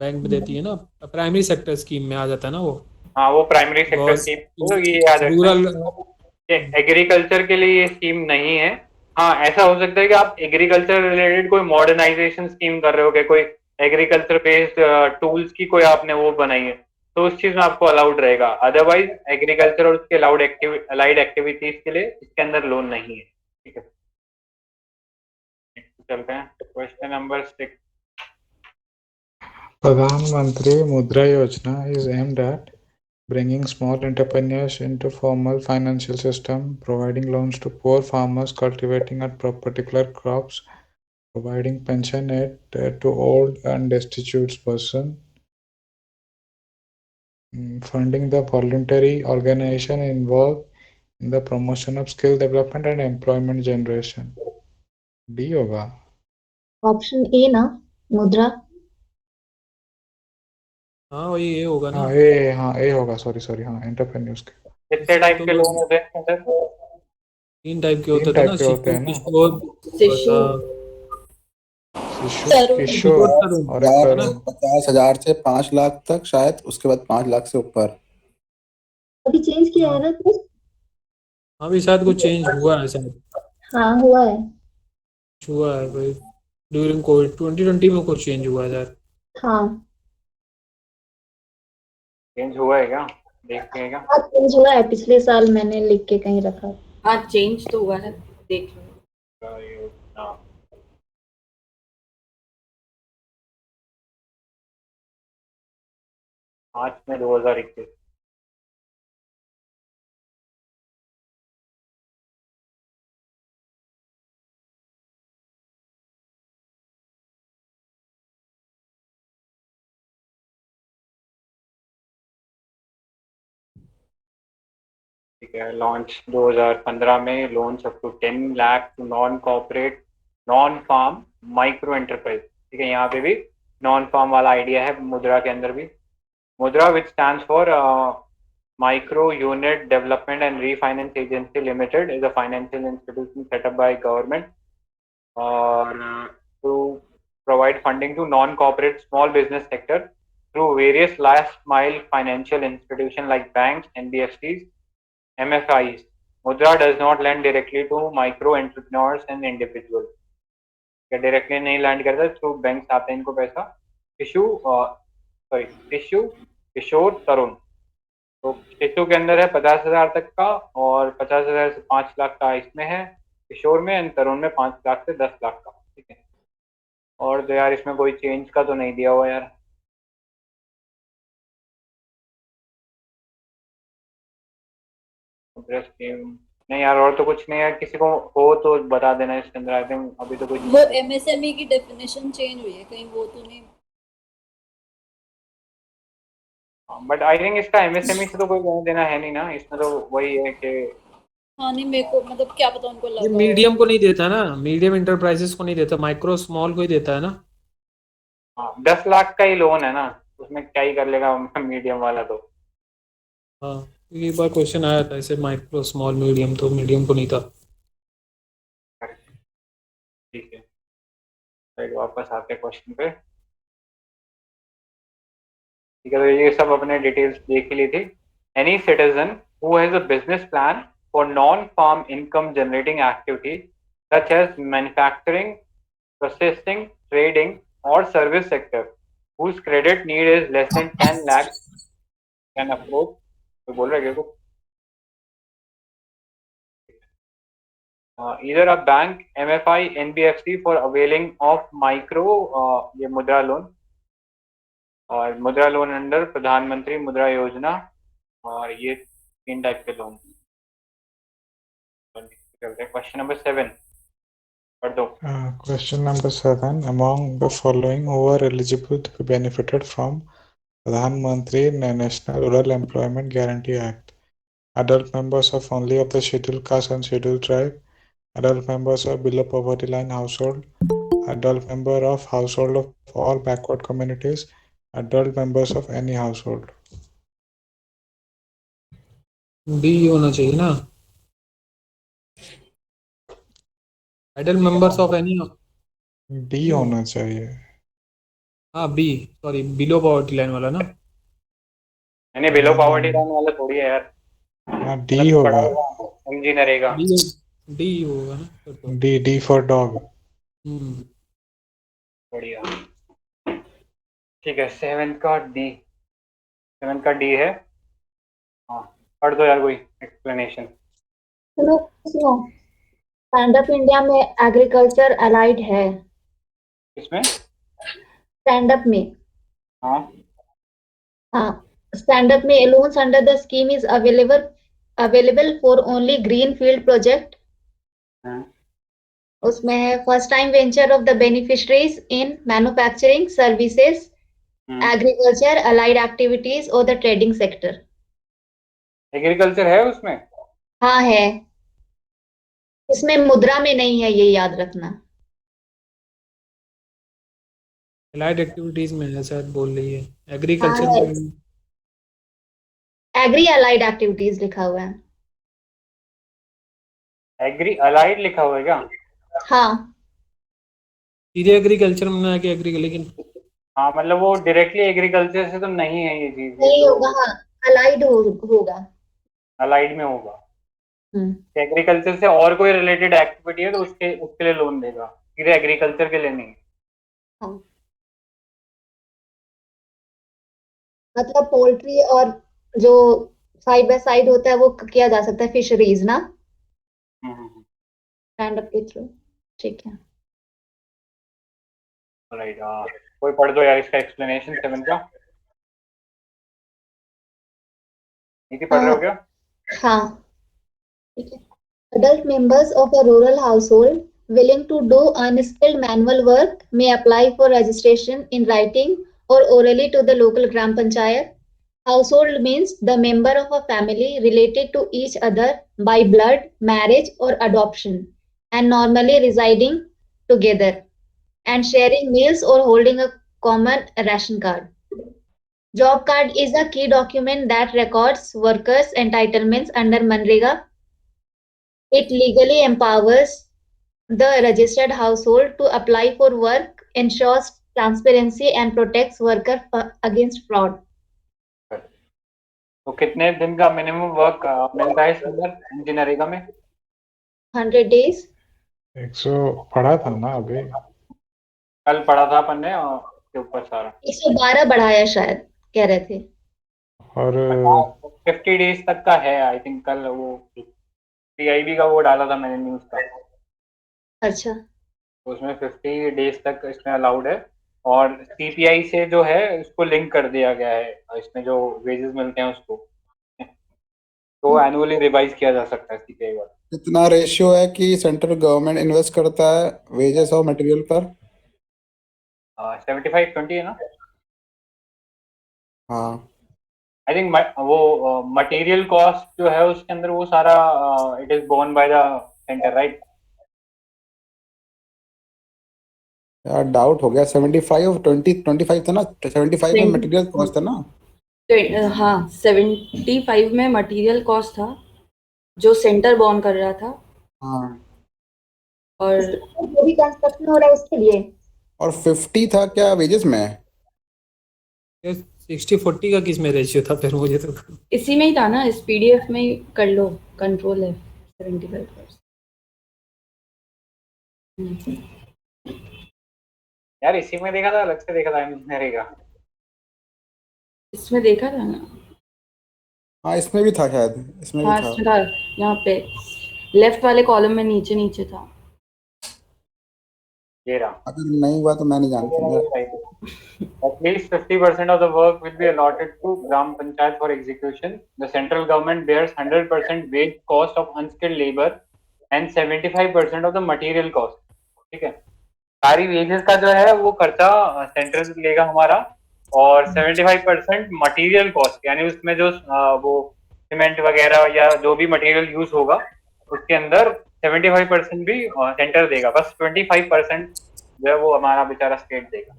बैंक में देती है ना, प्राइमरी सेक्टर स्कीम में आ जाता है ना वो. हाँ, वो प्राइमरी सेक्टर स्कीम, तो ये याद रखना रूरल एग्रीकल्चर के लिए ये स्कीम नहीं है. हाँ, ऐसा हो सकता है कि आप एग्रीकल्चर रिलेटेड कोई मॉडर्नाइजेशन स्कीम कर रहे हो, कि कोई एग्रीकल्चर बेस्ड टूल्स की कोई आपने वो बनाई है, तो उस चीज में आपको अलाउड रहेगा. अदरवाइज एग्रीकल्चर और उसके अलाइड एक्टिविटीज के लिए इसके अंदर लोन नहीं है. ठीक है, चलते हैं question number 6. Pradhan Mantri Mudra Yojana is aimed at bringing small entrepreneurs into formal financial system, providing loans to poor farmers cultivating at particular crops, providing pension aid to old and destitute person, funding the voluntary organization involved in the promotion of skill development and employment generation. D होगा. Option A ना, मुद्रा. हाँ वही ये होगा ना. हाँ ए होगा. सॉरी हाँ, एंटरप्रेन्योर्स के कितने टाइप के लोन होते हैं सर? 3 टाइप के होते तीन थे ना. टाइप के होते हैं ना. शिशु. किशोर और एक तरुण. 50,000 से 5 लाख तक शायद, उसके बाद 5 लाख से ऊपर. अभी चेंज किया है ना कुछ. अभी शायद कुछ चेंज हुआ है शायद. हाँ हुआ है. हुआ है भाई, ड्यूरिंग कोविड 2020 में कुछ चेंज हुआ है यार. हाँ चेंज हुआ है क्या? देखते हैं क्या? हाँ चेंज हुआ है. पिछले साल मैंने लिख के कहीं रखा. हाँ चेंज तो हुआ है, देख लो. हाँ. मार्च में 2021. ठीक है, लॉन्च 2015 में. Loans up to 10 lakh to non corporate non farm micro enterprise. ठीक है, यहाँ पे भी नॉन फार्म वाला आइडिया है मुद्रा के अंदर भी. Mudra which stands for micro unit development and refinance agency limited is a financial institution setup by government और to provide funding to non corporate small business sector through various last mile financial institutions like banks, NBFCs, MFIs. Mudra does not lend directly to micro entrepreneurs and individuals. Directly नहीं land करता, through banks आते हैं इनको पैसा. शिशु किशोर तरुण. तो शिशु के अंदर है 50,000 तक का, और 50,000 से 5 लाख का इसमें है किशोर में, एंड तरुण में 5 लाख से 10 लाख का. ठीक है, और तो यार इसमें कोई चेंज का तो नहीं दिया हुआ यार. नहीं यार, और तो कुछ नहीं है. किसी को हो तो बता देना इसके अंदर. आई थिंक अभी तो कुछ वो एमएसएमई की डेफिनेशन चेंज हुई है कहीं, वो तो नहीं. बट आई थिंक इसका एमएसएमई से तो कोई लेना देना है नहीं ना. इसमें तो वही है कि हाँ नहीं, मेरे को मतलब क्या पता उनको ये लगा. मीडियम को नहीं देता ना, मीडियम इंटरप्राइजेस को नहीं देता, माइक्रो स्मॉल को ही देता है ना. 10 लाख का ही लोन है ना, उसमें क्या ही कर लेगा मीडियम वाला. तो हाँ, एक बार क्वेश्चन आया था ऐसे माइक्रो स्मॉल मीडियम, तो मीडियम को नहीं था. ठीक है, तो वापस आते हैं क्वेश्चन पे. ठीक है, तो ये सब अपने डिटेल्स देख ही ली थी. Any citizen who has a business plan for non-farm income generating activities such as manufacturing, processing, trading, or service sector whose credit need is less than 10 lakh can approach. तो बोल रहे को either a bank, MFI, NBFC for availing of micro ये मुद्रा loan और मुद्रा loan under प्रधानमंत्री मुद्रा योजना और ये 3 टाइप के लोन। क्वेश्चन नंबर 7 पढ़ दो। Question number 7. Among the following, who are eligible to be benefited from Pradhan Mantri National Rural Employment Guarantee Act? Adult members of only of the scheduled caste and scheduled tribe, adult members of below poverty line household, adult member of household of all backward communities, adult members of any household. B होना चाहिए ना, adult members of any. D होना चाहिए। हाँ B, sorry below poverty line वाला ना। नहीं below poverty line वाला थोड़ी है यार। हाँ डी होगा, इंजीनियरिंग डी होगा ना फिर तो। D for dog. बढ़िया ठीक है। 7 का डी है। हाँ पढ़ दो यार कोई एक्सप्लेनेशन। सुनो, स्टैंड अप इंडिया में एग्रीकल्चर अलाइड है। किसमें? स्टैंड अप में। हाँ स्टैंड अप में loans under the scheme is available for only green field project. उसमें है first time venture of the beneficiaries in manufacturing services, agriculture, allied activities और the trading sector. Agriculture है उसमें? हाँ है, इसमें मुद्रा में नहीं है, ये याद रखना। अलाइड एक्टिविटीज में है शायद बोल रही है, एग्रीकल्चर में एग्री अलाइड एक्टिविटीज लिखा हुआ है। एग्री अलाइड लिखा हुआ है क्या? हाँ सीधे एग्रीकल्चर में ना कि लेकिन हाँ मतलब वो डायरेक्टली एग्रीकल्चर से तो नहीं है ये चीज। नहीं होगा, हाँ अलाइड होगा, अलाइड में होगा। एग्रीकल्चर से और कोई रिलेटेड एक्टिविटी है तो उसके लिए लोन देगा, सीधे एग्रीकल्चर के लिए नहीं। हाँ। मतलब पोल्ट्री और जो साइड बाय साइड होता है वो किया जा सकता है, फिशरीज ना, स्टैंड अप के थ्रू। ठीक है राइट। कोई पढ़ दो यार इसका एक्सप्लेनेशन 7 का। नीति पढ़ रहे हो क्या? हाँ ठीक है। Adult members of a rural household willing to do unskilled manual work may apply for registration in writing or orally to the local Gram Panchayat. Household means the member of a family related to each other by blood, marriage or adoption and normally residing together and sharing meals or holding a common ration card. Job card is a key document that records workers' entitlements under Manrega. It legally empowers the registered household to apply for work, ensures transparency and protects worker against fraud. तो कितने दिन का minimum work मिलता है इसमें engineering में? 100 days। 100 पढ़ा था ना अभी, कल पढ़ा था अपन ने के ऊपर सारा। 112 बढ़ाया शायद कह रहे थे। और 50 डेज तक का है आई थिंक। कल वो पीआईबी का वो डाला था मैंने न्यूज का। अच्छा तो उसमें 50 डेज तक इसमें अलाउड है और सीपीआई से जो है इसको लिंक कर दिया गया है, इसमें जो वेजेस मिलते हैं उसको तो एनुअली रिवाइज किया जा सकता है सीपीआई वाला। कितना रेशियो है कि सेंट्रल गवर्नमेंट इन्वेस्ट करता है वेजेस और मटेरियल पर? 75-20 है ना? हाँ आई थिंक वो मटेरियल कॉस्ट जो है उसके अंदर वो सारा it is borne by the centre right? यार डाउट हो गया। 75 और 25 था ना? 75 में मटेरियल कॉस्ट था ना? हाँ 75 में मटेरियल कॉस्ट था जो सेंटर बॉर्न कर रहा था। हाँ और जो भी कंस्ट्रक्शन हो रहा है उसके लिए। और 50 था क्या वेजेस में? 60-40 का किस में रेशियो था फिर? मुझे तो इसी में ही था ना, इस पीडीएफ में ही कर लो कंट्रोल है 75%। यार इसी में देखा था, अलग से देखा था इंजीनियरिंग का। इसमें देखा था ना? हाँ इसमें भी था शायद, इसमें भी हाँ था। इसमें था, यहाँ पे लेफ्ट वाले कॉलम में नीचे नीचे था। ये रहा। अगर नहीं हुआ तो मैं नहीं जानता मैं। At least 50% of the work will be allotted to Gram Panchayat for execution. The central government bears 100% wage cost of unskilled labor and 75% of the material cost. ठीक है, सारी वेजेस का जो है वो खर्चा सेंट्रल लेगा हमारा, और 75% मटेरियल कॉस्ट, यानी उसमें जो वो सीमेंट वगैरह या जो भी मटेरियल यूज होगा उसके अंदर 75% भी सेंटर देगा, बस 25% जो है वो हमारा बेचारा स्टेट देगा।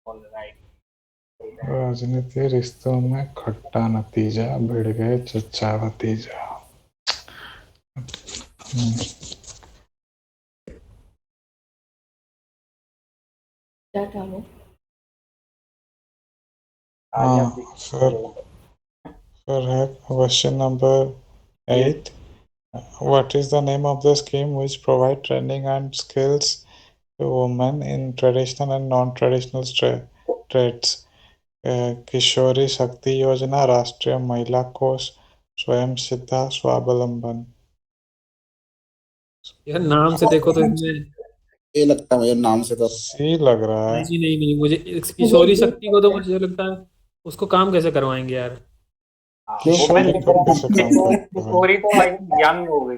Alright. राजनीति रिश्तों में खट्टा नतीजा, भिड़ गए चच्चा भतीजा। क्या था वो? Sir, have question number 8. What is the name of the scheme which provide training and skills to women in traditional and non-traditional trades? किशोरी शक्ति योजना, राष्ट्रीय महिला कोष, स्वयं सिद्धा, स्वावलंबन। यार नाम से देखो तो इसमें ये लगता है मुझे नाम से तो। सी लग रहा है। नहीं नहीं, मुझे किशोरी शक्ति को तो मुझे लगता है उसको काम कैसे करवाएंगे यार। क्यों? किशोरी तो यंग हो गई।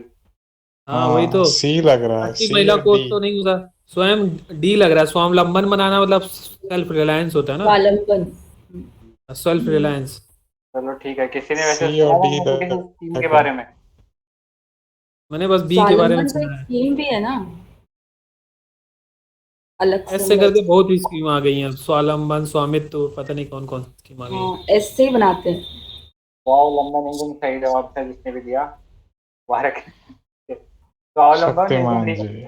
हाँ वही तो, सी लग रहा है। राष्ट्रीय महिला कोष तो नहीं होता, स्वयं डी लग रहा है। स्वावलंबन बनाना मतलब सेल्फ रिलायंस होता है ना, स्वावलंबन, सेल्फ रिलायंस। चलो ठीक है, किसी ने वैसे सी और सुना डी था किसी स्कीम के बारे में? मैंने बस बी के बारे में स्वावलंबन तो सुना एक है। स्कीम भी है ना, अलग से। ऐसे करके बहुत ही स्कीम आ गई हैं, स्वावलंबन, स्वामित्व, पता नहीं कौन कौन स्कीम आ गई हैं। हाँ ऐसे ही बनाते हैं। स्वावलंबन एकदम सही जवाब था जिसने भी दिया, वारक। स्वावलंबन शक्तिमान is जी।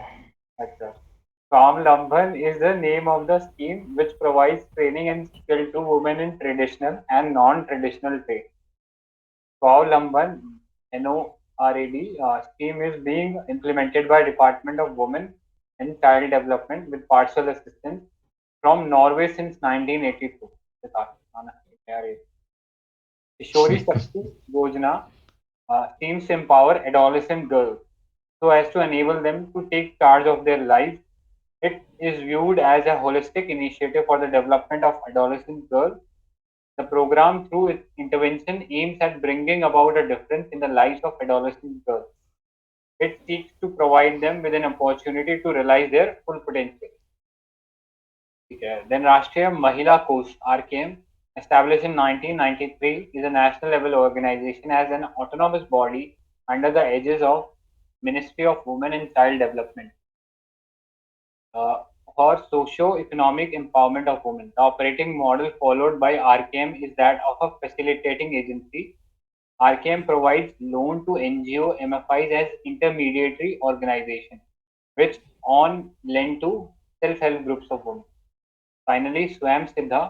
अच्छा, Swavlamban is the name of the scheme which provides training and skill to women in traditional and non-traditional trade. Swavlamban NORAD scheme is being implemented by Department of Women and Child Development with partial assistance from Norway since 1982. Kishori Shakti Yojana schemes empower adolescent girls so as to enable them to take charge of their lives. It is viewed as a holistic initiative for the development of adolescent girls. The program, through its intervention, aims at bringing about a difference in the lives of adolescent girls. It seeks to provide them with an opportunity to realize their full potential. Then Rashtriya Mahila Kosh (RKM), established in 1993, is a national level organization as an autonomous body under the aegis of Ministry of Women and Child Development. For socio-economic empowerment of women, the operating model followed by RKM is that of a facilitating agency. RKM provides loan to NGO MFIs as intermediary organization, which on lend to self-help groups of women. Finally, Swayam Siddha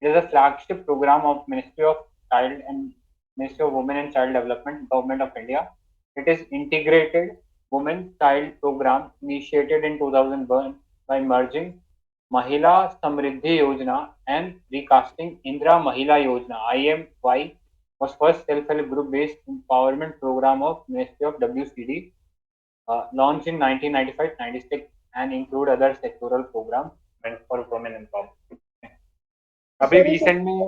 is a flagship program of Ministry of Women and Child Development, Government of India. It is integrated women child program initiated in 2001 by merging Mahila Samriddhi Yojana and recasting Indra Mahila Yojana. IMY was first self-help group-based empowerment program of Ministry of WCD, launched in 1995-96 and include other sectoral programs meant for women empowerment. अभी recent में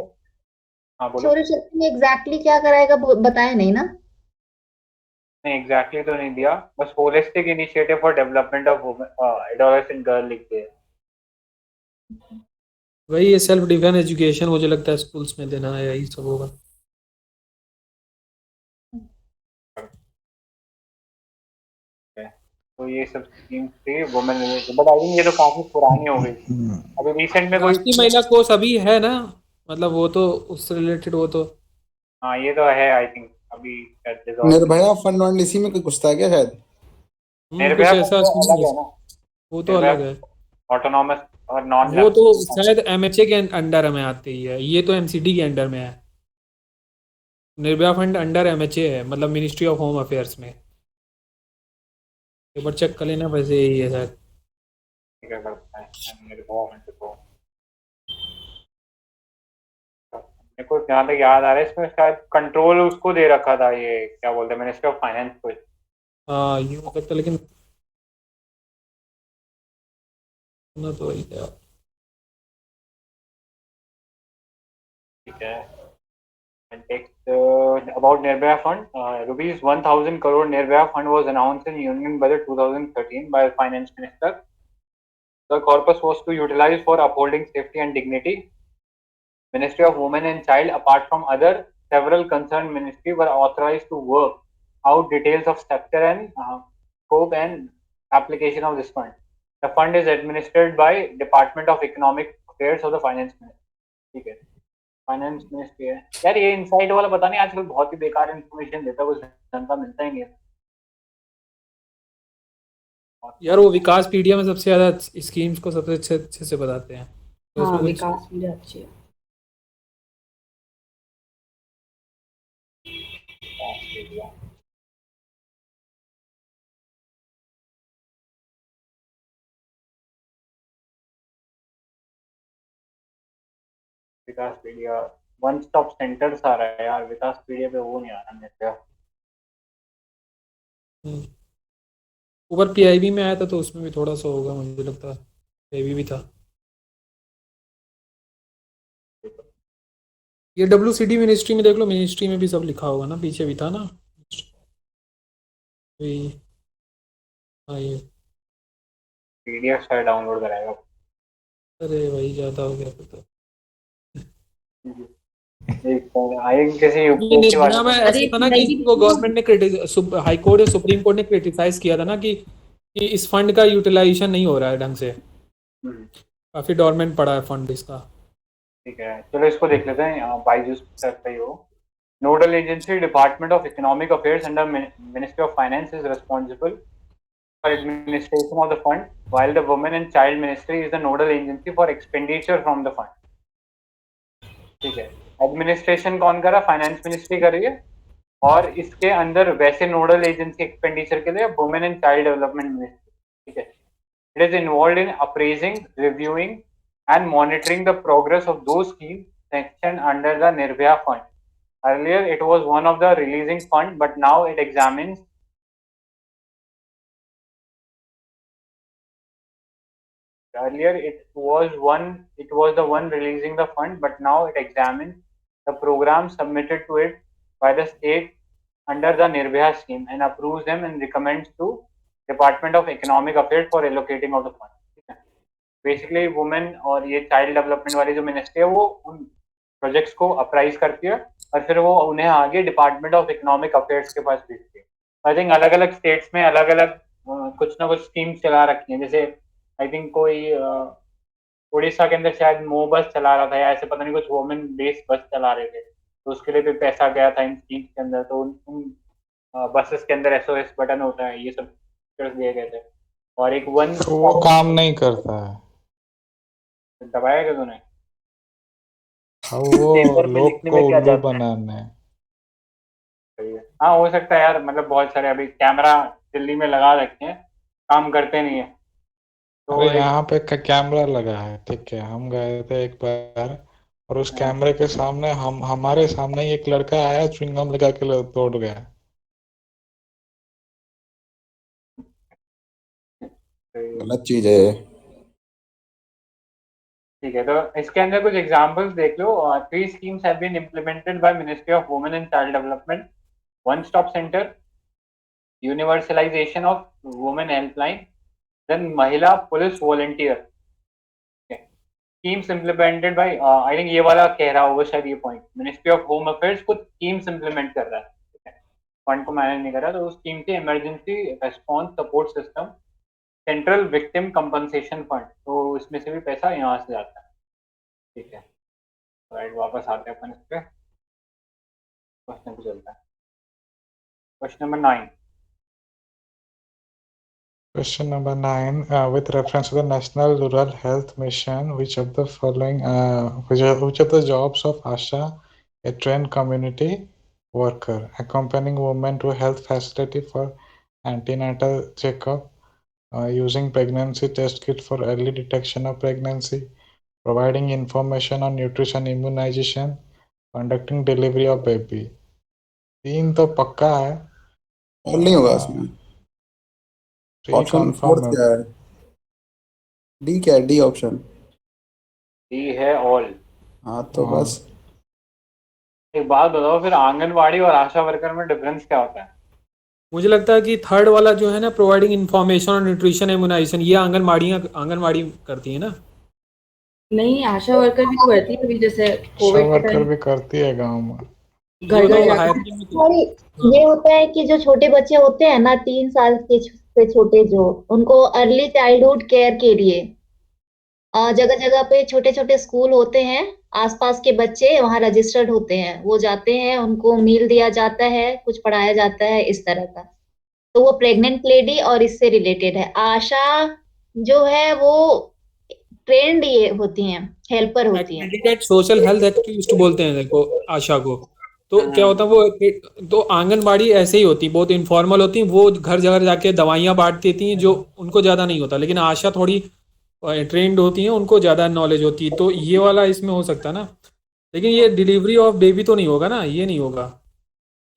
हाँ बोलो। किशोरी शक्ति में exactly क्या कराएगा बताया नहीं ना? नहीं एग्जैक्टली तो नहीं दिया, बस holistic initiative for development of adolescent girl लिख दिया। वही ये सेल्फ डिफेंस एजुकेशन मुझे लगता है स्कूल्स में देना है, यही सब होगा। तो ये सब स्कीम्स थी वुमेन, बट आई थिंक ये तो काफी पुरानी हो गई। अभी रिसेंट में कोई राष्ट्रीय महिला कोष अभी है ना, मतलब वो तो उससे रिलेटेड, वो तो हाँ ये तो है आई थिंक अभी निर्भया फंड वंड इसी में कुछ था क्या शायद? कुछ निर्भया ऐसा तो अलग है ना, वो तो अलग है। ऑटोनॉमस और नॉन वो तो शायद एमएचए के अंडर में आती है, ये तो एमसीडी के अंडर में है। निर्भया फंड अंडर MHA है, मतलब मिनिस्ट्री ऑफ होम अफेयर्स में। एक बार चेक कर लेना, वैसे यही है शायद। ठीक है, करता है मेरे गवर्नमेंट को। मेरे को जहाँ तक याद आ रहा है इसमें शायद कंट्रोल उसको दे रखा था, ये क्या बोलते हैं, मिनिस्ट्री ऑफ फाइनेंस को। हाँ ये हो सकता है, लेकिन ना तो वही है। ठीक है। Text about Nirbhaya Fund. Rupees 1,000 crore Nirbhaya Fund was announced in Union Budget 2013 by Finance Minister. The corpus was to utilize for upholding safety and dignity. Ministry of Women and Child, apart from other several concerned ministry, were authorized to work out details of structure and scope and application of this fund. The fund is administered by Department of Economic Affairs of the Finance Ministry. ठीक है, finance ministry है। यार ये insight वाला पता नहीं आजकल बहुत ही बेकार इन्फॉर्मेशन देता है, कुछ ढंग का मिलता ही नहीं है। यार वो विकास पीडिया में सबसे ज्यादा स्कीम्स को सबसे अच्छे से बताते हैं, तो हाँ उसमें कुछ विकास भी अच्छी है। विकास पीडिया वन स्टॉप सेंटर आ रहा है यार, विकास पीडिया पे वो नहीं आ रहा मेरे पे। ऊपर PIB में आया था, तो उसमें भी थोड़ा सा होगा मुझे लगता है, PIB भी था। ये WCD मिनिस्ट्री में देख लो, मिनिस्ट्री में भी सब लिखा होगा ना, पीछे भी था ना। हाँ ये पीडीएफ शायद डाउनलोड कराएगा। अरे वही ज्यादा हो गया फिर तो। आई किसी यूपीएससी निर्भया वाले में ऐसे था ना कि इसको गवर्नमेंट ने हाई कोर्ट या सुप्रीम कोर्ट ने क्रिटिसाइज किया था ना कि इस फंड का यूटिलाइजेशन नहीं हो रहा है ढंग से, काफी डॉर्मेंट पड़ा है फंड इसका। ठीक है, चलो इसको देख लेते हैं। बाईजूस करते ही हो। Nodal agency department of economic affairs under ministry of finance is responsible for administration of the fund, while the women and child ministry is the nodal agency for expenditure from the fund. ठीक है, administration कौन कर रहा है? Finance ministry कर रही है, और इसके अंदर वैसे नोडल एजेंसी एक्सपेंडिचर के लिए women and child development ministry. ठीक है, it is involve in appraising, reviewing and monitoring the progress of those schemes sanctioned under the Nirbhaya Fund. Earlier, it was one of the releasing fund, but now it examines it was the one releasing the fund, but now it examines the programs submitted to it by the state under the Nirbhaya scheme and approves them and recommends to Department of Economic Affairs for allocating of the fund. Basically women और ये child development वाली जो ministry है वो उन projects को apprise करती है और फिर वो उन्हें आगे डिपार्टमेंट ऑफ इकोनॉमिक अफेयर्स के पास भेजती है। आई थिंक अलग अलग स्टेट्स में अलग अलग कुछ ना कुछ स्कीम्स चला रखी हैं। जैसे आई थिंक कोई उड़ीसा के अंदर शायद मो बस चला रहा था, या ऐसे पता नहीं कुछ वुमेन बेस्ड बस चला रहे थे, तो उसके लिए भी पैसा गया था इन स्कीम्स के अंदर। तो उन बसेस के अंदर SOS बटन होता है, ये सब दिए गए थे। और एक वन वो काम नहीं करता है, दबाया क्या तूने? वो पेपर में लोग लिखने को में क्या उल्लू जाता है? बनाना है। हाँ हो सकता है यार, मतलब बहुत सारे अभी कैमरा दिल्ली में लगा रखे हैं, काम करते नहीं है। तो अरे यहाँ पे कैमरा लगा है, ठीक है, हम गए थे एक बार और उस कैमरे के सामने हमारे सामने ही एक लड़का आया, च्युइंगम लगा के तोड़ गया। गलत चीज है। ठीक है, तो इसके अंदर कुछ एग्जांपल्स देख लो। 3 schemes have been implemented by Ministry of Women and Child Development. One Stop Center, universalization of women helpline, then Mahila Police Volunteer. Schemes implemented by I think ये वाला कह रहा होगा शायद ये point, ministry of home affairs कुछ schemes implement कर रहा है, फंड को मैनेज नहीं कर रहा। तो उस स्कीम के emergency response support system, central victim compensation fund, तो इसमें से भी पैसा यहाँ से जाता है। ठीक है, राइट, वापस आते हैं अपन इस पे, क्वेश्चन पे चलता है। Question number 9। Question number 9, with reference to the National Rural Health Mission, which of the following, which of the jobs of ASHA, a trained community worker, accompanying women to health facility for antenatal checkup, using pregnancy test kit for early detection of pregnancy, providing information on nutrition, immunization, conducting delivery of baby. 3 तो पक्का है, और नहीं होगा इसमें। 3 option confirm fourth है। क्या है? डी क्या है? D option. डी है ऑल। हाँ तो हाँ। बस एक बात बताओ, फिर आंगनवाड़ी और आशा वर्कर में डिफरेंस क्या होता है? मुझे लगता है कि थर्ड वाला जो है ना, प्रोवाइडिंग इन्फॉर्मेशन और न्यूट्रिशन इम्यूनाइजेशन, ये आंगनवाड़ी करती है ना। नहीं, आशा वर्कर भी तो करती है अभी, जैसे आशा कोविड के वर्कर टाइम भी करती है गांव में। घर घर तो जाकर। हायरिंग में तो- सॉरी, ये होता है कि जो छोटे बच्चे होते हैं ना, 3 साल के से छोटे, जो उनको अर्ली चाइल्डहुड केयर के लिए जगह जगह पे छोटे छोटे स्कूल होते हैं, आसपास के बच्चे वहाँ रजिस्टर्ड होते हैं, वो जाते हैं, उनको मील दिया जाता है, कुछ पढ़ाया जाता है, इस तरह का। तो वो प्रेग्नेंट लेडी और इससे रिलेटेड है। आशा जो है वो ट्रेंड ये होती हैं, हेल्पर होती हैं। एक्रेडिटेड सोशल हेल्थ एक्टिविस्ट बोलते हैं देखो आशा को। तो क्या होता है वो, तो आंगनबाड़ी ऐसे ही होती, बहुत इनफॉर्मल होती, वो घर घर जाके दवाइयाँ बांट देती हैं, जो उनको ज़्यादा नहीं होता। लेकिन आशा थोड़ी ट्रेंड होती हैं, उनको ज़्यादा नॉलेज होती है। तो ये वाला इसमें हो सकता है ना। लेकिन ये डिलीवरी ऑफ बेबी तो नहीं होगा ना, ये नहीं होगा,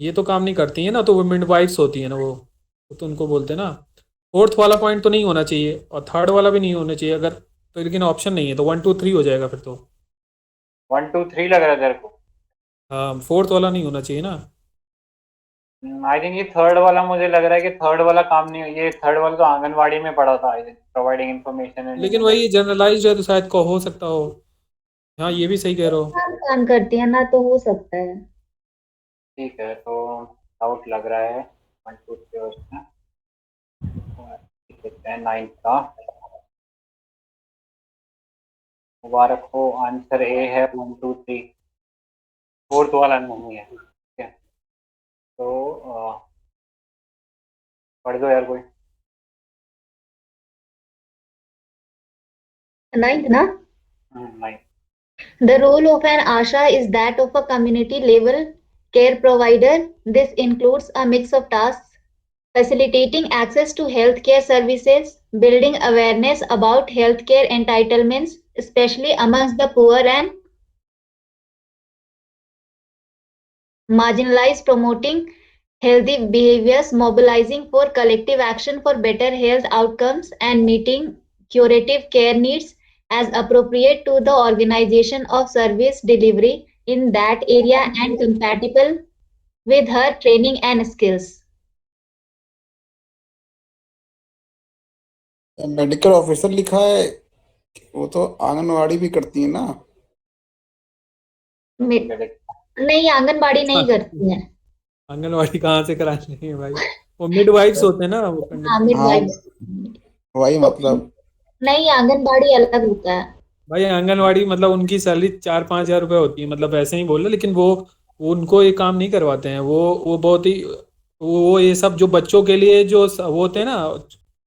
ये तो काम नहीं करती है ना। तो वो मिडवाइफ्स होती है ना, वो तो उनको बोलते हैं ना। फोर्थ वाला पॉइंट तो नहीं होना चाहिए और थर्ड वाला भी नहीं होना चाहिए अगर, तो लेकिन ऑप्शन नहीं है, तो 1 2 3 हो जाएगा फिर तो। 1 2 3 लग रहा है तेरे को? हाँ, फोर्थ वाला नहीं होना चाहिए ना। आई थिंक ये थर्ड वाला, मुझे लग रहा है कि थर्ड वाला काम नहीं, ये थर्ड वाला तो आंगनवाड़ी में पड़ा था, आई थिंक, प्रोवाइडिंग इन्फॉर्मेशन। लेकिन वही जनरलाइज्ड है तो शायद को हो सकता हो। हाँ, ये भी सही कह रहे हो। काम करती है ना, तो हो सकता है। ठीक है, तो डाउट लग रहा है 1 2 3 उसमें। देखते हैं 9 का। मुबारक हो, आंसर ए है 1 2 3। फोर्थ वाला नहीं है। ठीक है, तो पढ़ दो यार कोई। 9th ना? 9। The role of an ASHA is that of a community level care provider. This includes a mix of tasks: facilitating access to healthcare services, building awareness about healthcare entitlements, especially amongst the poor and marginalized, promoting healthy behaviors, mobilizing for collective action for better health outcomes, and meeting curative care needs as appropriate to the organization of service delivery in that area and compatible with her training and skills. Medical officer लिखा है, वो तो आंगनवाड़ी भी करती है ना। नहीं, आंगनबाड़ी नहीं करती है। आंगनवाड़ी कहाँ से करा लेंगे भाई, वो मिडवाइफ्स होते हैं ना, वो हाँ, midwives। वही मतलब। नहीं, आंगनबाड़ी अलग होता है। भाई आंगनवाड़ी मतलब उनकी सैलरी 4-5 हज़ार रुपये होती है, मतलब ऐसे ही बोल रहे, लेकिन वो उनको ये काम नहीं करवाते हैं। वो बहुत ही, वो ये सब जो बच्चों के लिए जो वो होते हैं ना,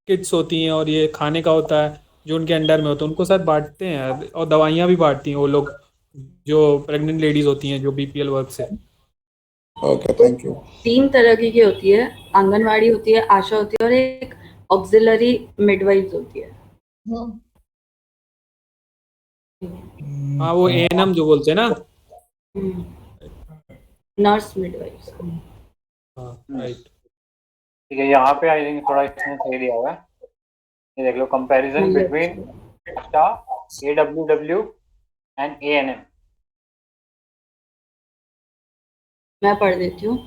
किट्स होती हैं और ये खाने का होता है जो उनके अंडर में होता है, उनको शायद बांटते हैं, और दवाइयाँ भी बांटती हैं वो लोग, जो प्रेग्नेंट लेडीज होती हैं जो बीपीएल वर्क से। Okay, thank you. 3 तरह की होती है, आंगनवाड़ी होती है, आशा होती है, और एक ऑक्सिलरी मिडवाइफ होती है। हाँ, वो एएनएम जो बोलते हैं ना। Nurse midwife. हाँ, राइट। ठीक है, यहाँ पे आई थिंक थोड़ा इसमें सही दिया हुआ है। ये देख लो, comparison between ASHA, AWW and ANM। मैं पढ़ देती हूँ।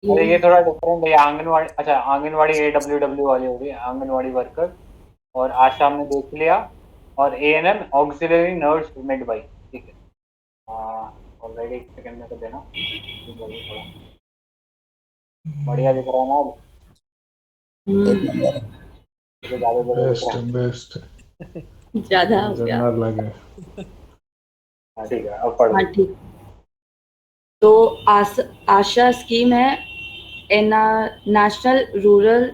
अरे ये थोड़ा डिफरेंट है। आंगनवाड़ी, अच्छा आंगनवाड़ी AWW वाली हो गई, आंगनवाड़ी वर्कर, और आशा हमने देख लिया, और ANM ऑक्सिलरी नर्स मिडवाइफ। ठीक है, ऑलरेडी 1 सेकंड में तो देना, बढ़िया दिख रहा है ना अब? मुझे ज़्यादा बढ़िया दिख रहा है। बेस्ट ज्यादा हो गया। जनरल लगे। हाँ ठीक है, अब पढ़ हाँ लो। ठीक। तो आशा स्कीम है national rural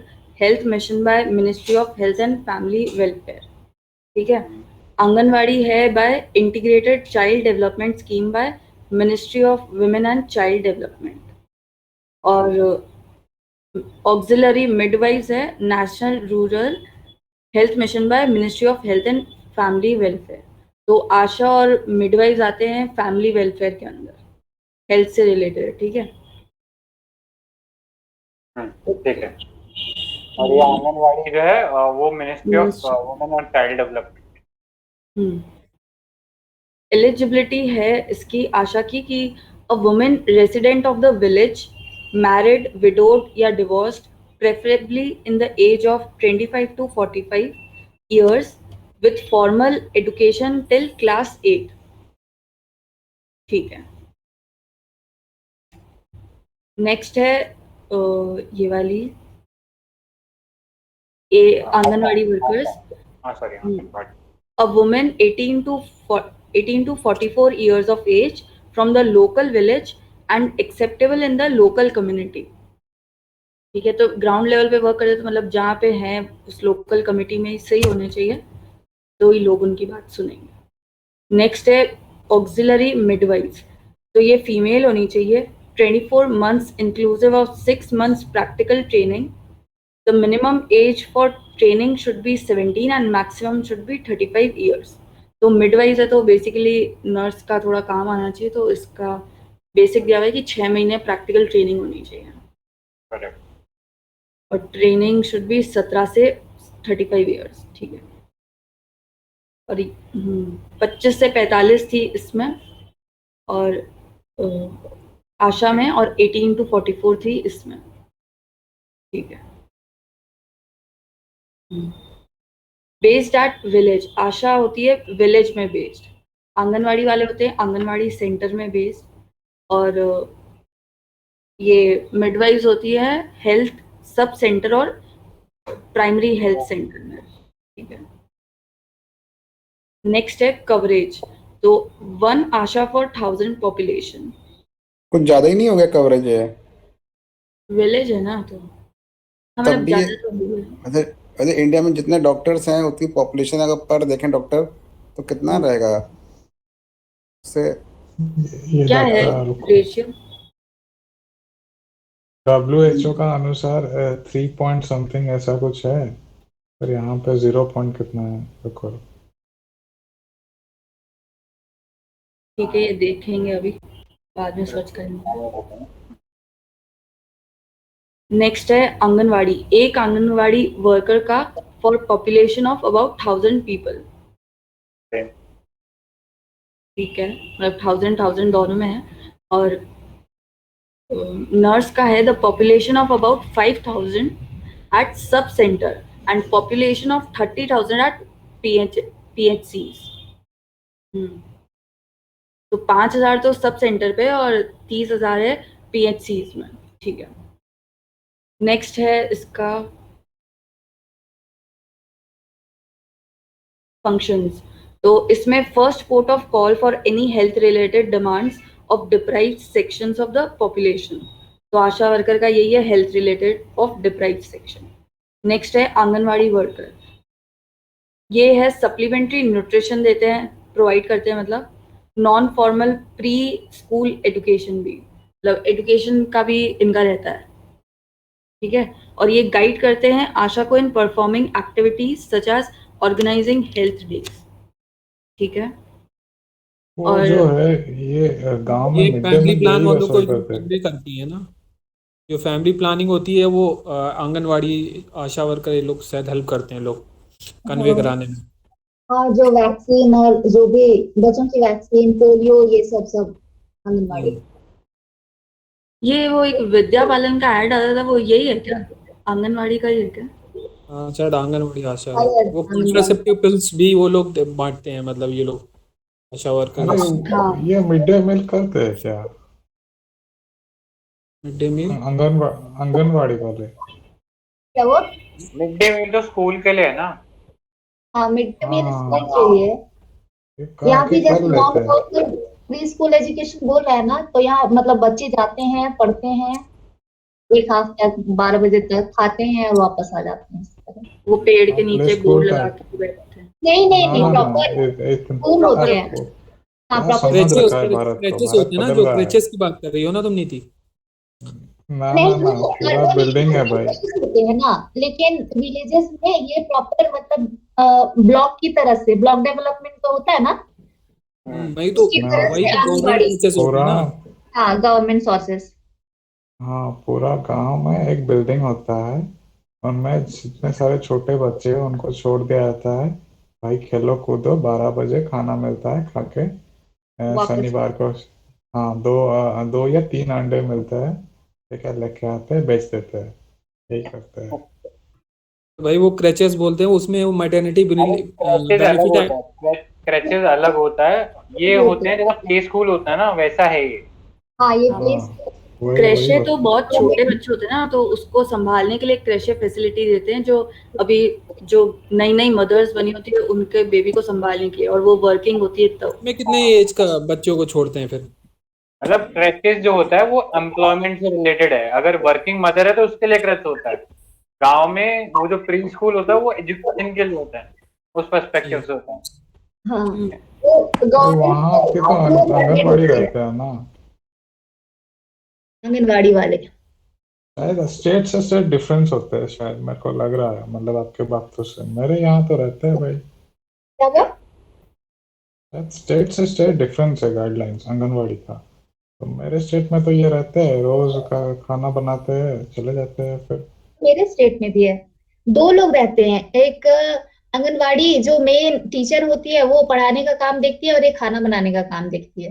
health mission by ministry of health and family welfare. ठीक है। आंगनवाड़ी है by integrated child development scheme by ministry of women and child development, और ऑक्सिलरी मिडवाइज है national rural health mission by ministry of health and family welfare. तो आशा और मिडवाइज आते हैं family welfare के अंदर, हेल्थ से रिलेटेड, ठीक है। ठीक है। और ये आंगनवाड़ी जो है वो ministry of women and child development. Eligibility है इसकी आशा की कि a women resident of the village, married, widowed or divorced, preferably in the age of 25 to 45 years with formal education till class 8, ठीक है। नेक्स्ट है ये वाली anganwadi workers. Sorry, anganwadi. A woman 18 to 44 years of age from the local village and acceptable in the local community, ठीक है। तो ground level पे work करते तो मतलब जहाँ पे हैं उस लोकल कमिटी में सही होने चाहिए, तो ही लोग उनकी बात सुनेंगे। नेक्स्ट है ऑक्सिलरी मिडवाइज, तो ये फीमेल होनी चाहिए, 24 months inclusive of 6 months practical training. The minimum age for training should be 17 and maximum should be 35 years. तो मिडवाइज है तो बेसिकली नर्स का थोड़ा काम आना चाहिए, तो इसका बेसिक दिया हुआ है कि 6 महीने प्रैक्टिकल ट्रेनिंग होनी चाहिए। करेक्ट। और ट्रेनिंग शुड बी 17 से 35 इयर्स, ठीक है। और 25 से 45 थी इसमें, और आशा में, और 18 to 44 थी इसमें, ठीक है। बेस्ड एट विलेज, आशा होती है विलेज में बेस्ड, आंगनवाड़ी वाले होते हैं आंगनवाड़ी सेंटर में बेस्ड, और ये मिडवाइज होती है हेल्थ सब सेंटर और प्राइमरी हेल्थ सेंटर में, ठीक है। नेक्स्ट है कवरेज, तो 1 आशा फॉर 1000 पॉपुलेशन। कुछ ज्यादा ही नहीं हो गया कवरेज है? विलेज है ना, तो तब हमें भी ज्यादा तो नहीं है। वैसे वैसे इंडिया में जितने डॉक्टर्स हैं उतनी पॉपुलेशन अगर पर देखें डॉक्टर तो कितना रहेगा उससे? ये क्या है डाटा रेशियो? WHO का अनुसार 3 पॉइंट समथिंग ऐसा कुछ है, पर यहाँ पे 0 पॉइंट कितना है देखो। ठीक है, ये देखेंगे अभी, बाद में सर्च करेंगे। नेक्स्ट है आंगनवाड़ी, एक आंगनवाड़ी वर्कर का for population of about 1000 people, ठीक है, मतलब 1000 दोनों में है। और नर्स का है the population of about 5000 at sub centre and population of 30,000 at PHCs। तो 5000 तो सब सेंटर पे और 30,000 है PHCs में, ठीक है। नेक्स्ट है इसका फंक्शंस, तो इसमें first port of call for any health related demands of deprived sections of the population, तो आशा वर्कर का यही है health related of deprived section. Next है आंगनवाड़ी वर्कर, ये है सप्लीमेंट्री न्यूट्रिशन देते हैं, प्रोवाइड करते हैं, मतलब non formal pre school education भी, मतलब एजुकेशन का भी इनका रहता है, ठीक है। और ये गाइड करते हैं आशा को in performing activities such as organising health days, ठीक है। वो और जो है ये गांव में ये mid day family meal plan यही वालों को रेफर करते हैं। कन्वे करती है ना, जो फैमिली प्लानिंग होती है वो आंगनवाड़ी आशा वर्कर ये लोग शायद हेल्प करते हैं लोग कन्वे कराने में। और जो वैक्सीन और जो भी बच्चों की वैक्सीन, पोलियो, ये सब आंगनबाड़ी। ये वो एक विद्या बालन का ऐड आता था, वो यही है क्या? आंगनवाड़ी का ही है क्या? हाँ शायद आंगनवाड़ी आशा हाँ, यार, वो आंगनवाड़ी। कॉन्ट्रासेप्टिव पिल्स भी वो लोग बांटते हैं, मतलब ये लोग आशा वर्कर हाँ। ये मिड डे मील करते हैं क्या मिड डे मील। आंगनवाड़ी वाले? क्या वो? मिड डे मील तो स्कूल के लिए है ना। हाँ, मिड डे मील हाँ। स्कूल के लिए। ये यहाँ भी कर जैसे लेते हैं। प्री स्कूल एजुकेशन बोल रहा है ना, तो यहाँ मतलब बच्चे जाते हैं, पढ़ते हैं, एक हाफ तक 12 बजे तक खाते हैं और वापस आ जाते हैं। वो पेड़ के प्ले नीचे स्कूल बोर्ड लगा टाइप। के बैठते हैं। नहीं नहीं ना नहीं, ना प्रॉपर एक स्कूल होते हैं। हाँ क्या प्रॉपर समझ क्रेचेस रखा है भारत को, क्रेचेस भारत होते हैं ना, बदल जो रहा है। क्रेचेस की बात कर रही हो ना तुम नीति। ना ना नहीं, ना, वो पूरा अर्बन बिल्डिंग है एरिया भाई। में होते हैं ना, लेकिन विलेजेस में ये प्रॉपर मतलब ब्लॉक की तरह से ब्लॉक डेवलपमेंट तो होता है ना, हम्म, उसकी ना, तरह वही से तो गवर्नमेंट आंगनबाड़ी। क्रेचेस होते हैं पूरा, ना। हाँ गवर्नमेंट सोर्सेस। हाँ पूरा गांव में एक बिल्डिंग होता है, उनमें जितने सारे छोटे बच्चे हैं उनको छोड़ दिया जाता है, भाई खेलो कूदो, 12 बजे खाना मिलता है, खा के वापस। शनिवार को। हाँ, दो या तीन अंडे मिलते हैं, ठीक है, लेके आते हैं, बेच देते हैं, यही करते हैं। भाई वो क्रेचेस बोलते हैं, उसमें वो मैटरनिटी अरे क्रैचेज अलग बेनिफिट है। होता है, क्रैचेज अलग होता है। ये होते हैं जैसा प्ले स्कूल होता है ना, वैसा है ये। हाँ ये हाँ, प्लेस। वही वही क्रेशे तो होता बहुत छोटे बच्चे होते हैं ना, तो उसको संभालने के लिए क्रेशे फैसिलिटी देते हैं, जो अभी जो नई नई मदर्स बनी होती है उनके बेबी को संभालने के लिए, और वो वर्किंग होती है तब। में कितने एज का बच्चों को छोड़ते हैं फिर? मतलब क्रैचेज जो होता है वो एम्प्लॉयमेंट से रिलेटेड है। अगर वर्किंग मदर है तो उसके लिए क्रैच होता है। गांव में वो जो प्री स्कूल होता है वो एजुकेशन के लिए होता है, उस पर्सपेक्टिव से होता है। हाँ हम्म, तो है। वहाँ के तो आंगनबाड़ी गवर्नमेंट रहते हैं ना, आंगनबाड़ी वाले। शायद स्टेट से स्टेट डिफरेंस होते हैं, शायद मेरे को लग रहा है, मतलब आपके बातों से मेरे यहाँ तो रहते हैं भाई। क्या हुआ? शायद स्टेट से स्टेट डिफरेंस है गाइडलाइंस आंगनबाड़ी का। तो मेरे स्टेट में तो ये रहते हैं, रोज का खाना बनाते हैं, चले जाते हैं फिर। मेरे स्टेट में भी है, दो लोग रहते हैं, एक आंगनवाड़ी जो मेन टीचर होती है वो पढ़ाने का काम देखती है, और एक खाना बनाने का काम देखती है।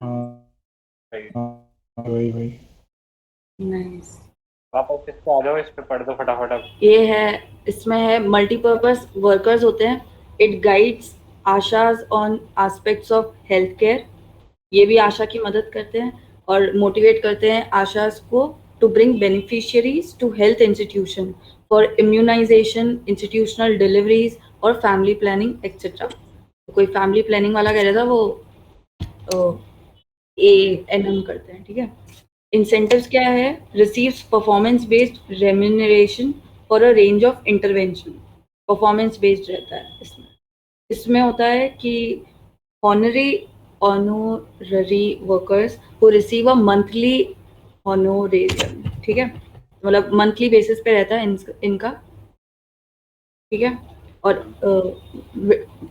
हाँ सही। हाँ, वही वही। नाइस। वापस इस पे आ जाओ, इस पे पढ़ दो फटाफट अब। ये है, इसमें है मल्टीपर्पज वर्कर्स होते हैं। It guides Asha's on aspects of health care. ये भी आशा की मदद करते हैं और मोटिवेट करते हैं आशाज को to bring beneficiaries to health institution for immunisation, institutional deliveries और फैमिली प्लानिंग एक्सेट्रा। कोई फैमिली प्लानिंग वाला कह रहा था, वो ANM करते हैं, ठीक है। इंसेंटिव्स क्या है? Receives performance based remuneration for a range of intervention. Performance based रहता है इसमें। इसमें होता है कि honorary honorary workers who receive a monthly honorarium, ठीक है, मतलब मंथली बेसिस पे रहता है इनका, ठीक है। और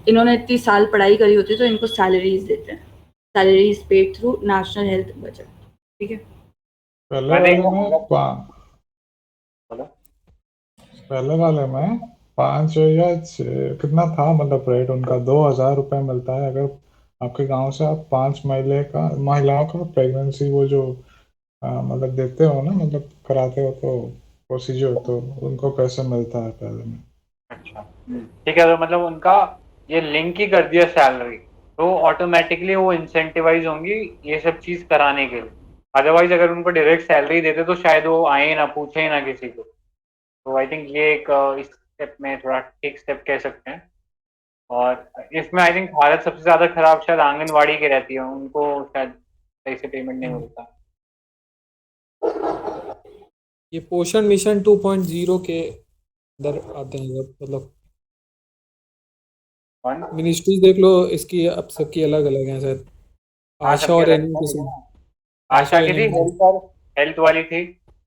इन्होंने इतनी साल पढ़ाई करी होती है तो इनको सैलरीज देते हैं, salaries paid through national health budget, ठीक है। पहले मैंने वाले में बोलो। पहले वाले में 5 या कितना था, मतलब रेट उनका 2,000 रुपये मिलता है, अगर आपके गांव से आप 5 महिलाओं का प्रेगनेंसी वो जो मतलब देते हो ना, मतलब कराते हो तो प्रोसीजर, तो उनको पैसे मिलता है पहले में। अच्छा ठीक है, तो मतलब उनका ये लिंक ही कर दिया सैलरी, तो ऑटोमेटिकली वो इंसेंटिवाइज होंगी ये सब चीज कराने के लिए। अदरवाइज अगर उनको डायरेक्ट सैलरी देते तो शायद वो आए ना, पूछे ही ना किसी को। तो आई थिंक ये एक इस स्टेप में थोड़ा ठीक स्टेप कह सकते हैं। और इसमें आई थिंक हालत सबसे ज्यादा खराब शायद आंगनवाड़ी की रहती है, उनको शायद सही से पेमेंट नहीं मिलता। ये पोषण मिशन 2.0 के अंदर आते हैं सब, मतलब कौन? मिनिस्ट्री देख लो इसकी, अब सबकी अलग अलग हैं शायद। हाँ आशा सबके और अलग एनएम अलग की है सब। ना। आशा आशा और की थी एनएम की। हेल्थ, और हेल्थ वाली थी।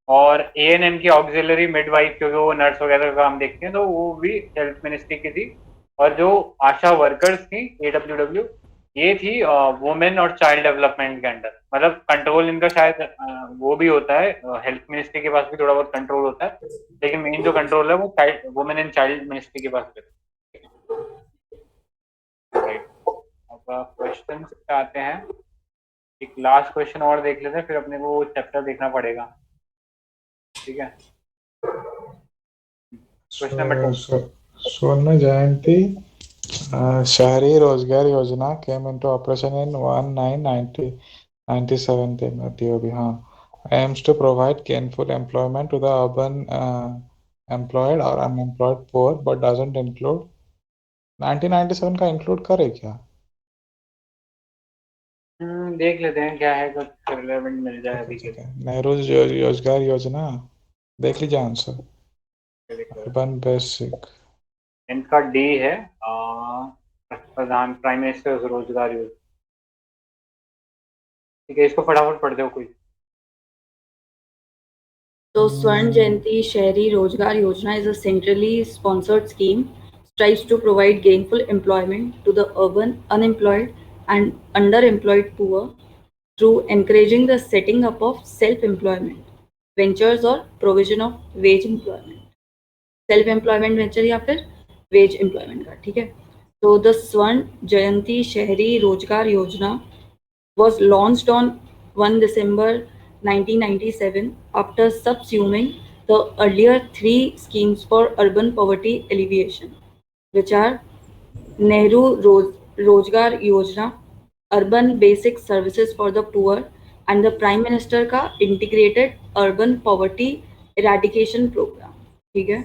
और ANM की ऑक्सिलरी मिडवाइफ, क्योंकि वो नर्स वगैरह का काम देखती हैं, तो वो भी हेल्थ मिनिस्ट्री की थी। और जो आशा वर्कर्स थी, AWW, ये थी वुमेन और चाइल्ड डेवलपमेंट के अंडर। मतलब कंट्रोल इनका शायद वो भी होता है, हेल्थ मिनिस्ट्री के पास भी थोड़ा बहुत कंट्रोल होता है, लेकिन मेन जो कंट्रोल है वो वुमेन एंड चाइल्ड मिनिस्ट्री के पास रहता है। राइट। अब क्वेश्चन पे आते हैं। एक लास्ट क्वेश्चन और देख लेते हैं, फिर अपने को चैप्टर देखना पड़ेगा, ठीक है। Question number 10। स्वर्ण जयंती शहरी रोजगार योजना came into operation in 1997 हाँ, aims to provide gainful employment to the urban employed or unemployed poor but doesn't include 1997 का इंक्लूड करे क्या? देख लेते हैं क्या है, कुछ रिलेवेंट मिल जाए ठीक है अभी के ठीक है, नेहरू रोजगार योजना, देख लीजिए आंसर, लिए। Urban basic. इनका D है, प्रधान प्राइम मिनिस्टर रोजगार योजना। ठीक है, इसको फटाफट पढ़ दो कोई। So, Swarn Jayanti Shahri Rozgar Yojana is a centrally sponsored scheme strives to provide gainful employment to the urban, unemployed, and underemployed poor through encouraging the setting up of self-employment ventures or provision of wage employment. Self employment venture या फिर veg employment का, ठीक है। तो the स्वर्ण जयंती शहरी रोजगार योजना was launched on 1 December 1997 after subsuming the earlier three schemes for urban poverty alleviation, which are Nehru Rozgar Yojana, Urban Basic Services for the Poor, and the Prime Minister का Integrated Urban Poverty Eradication Program, ठीक है।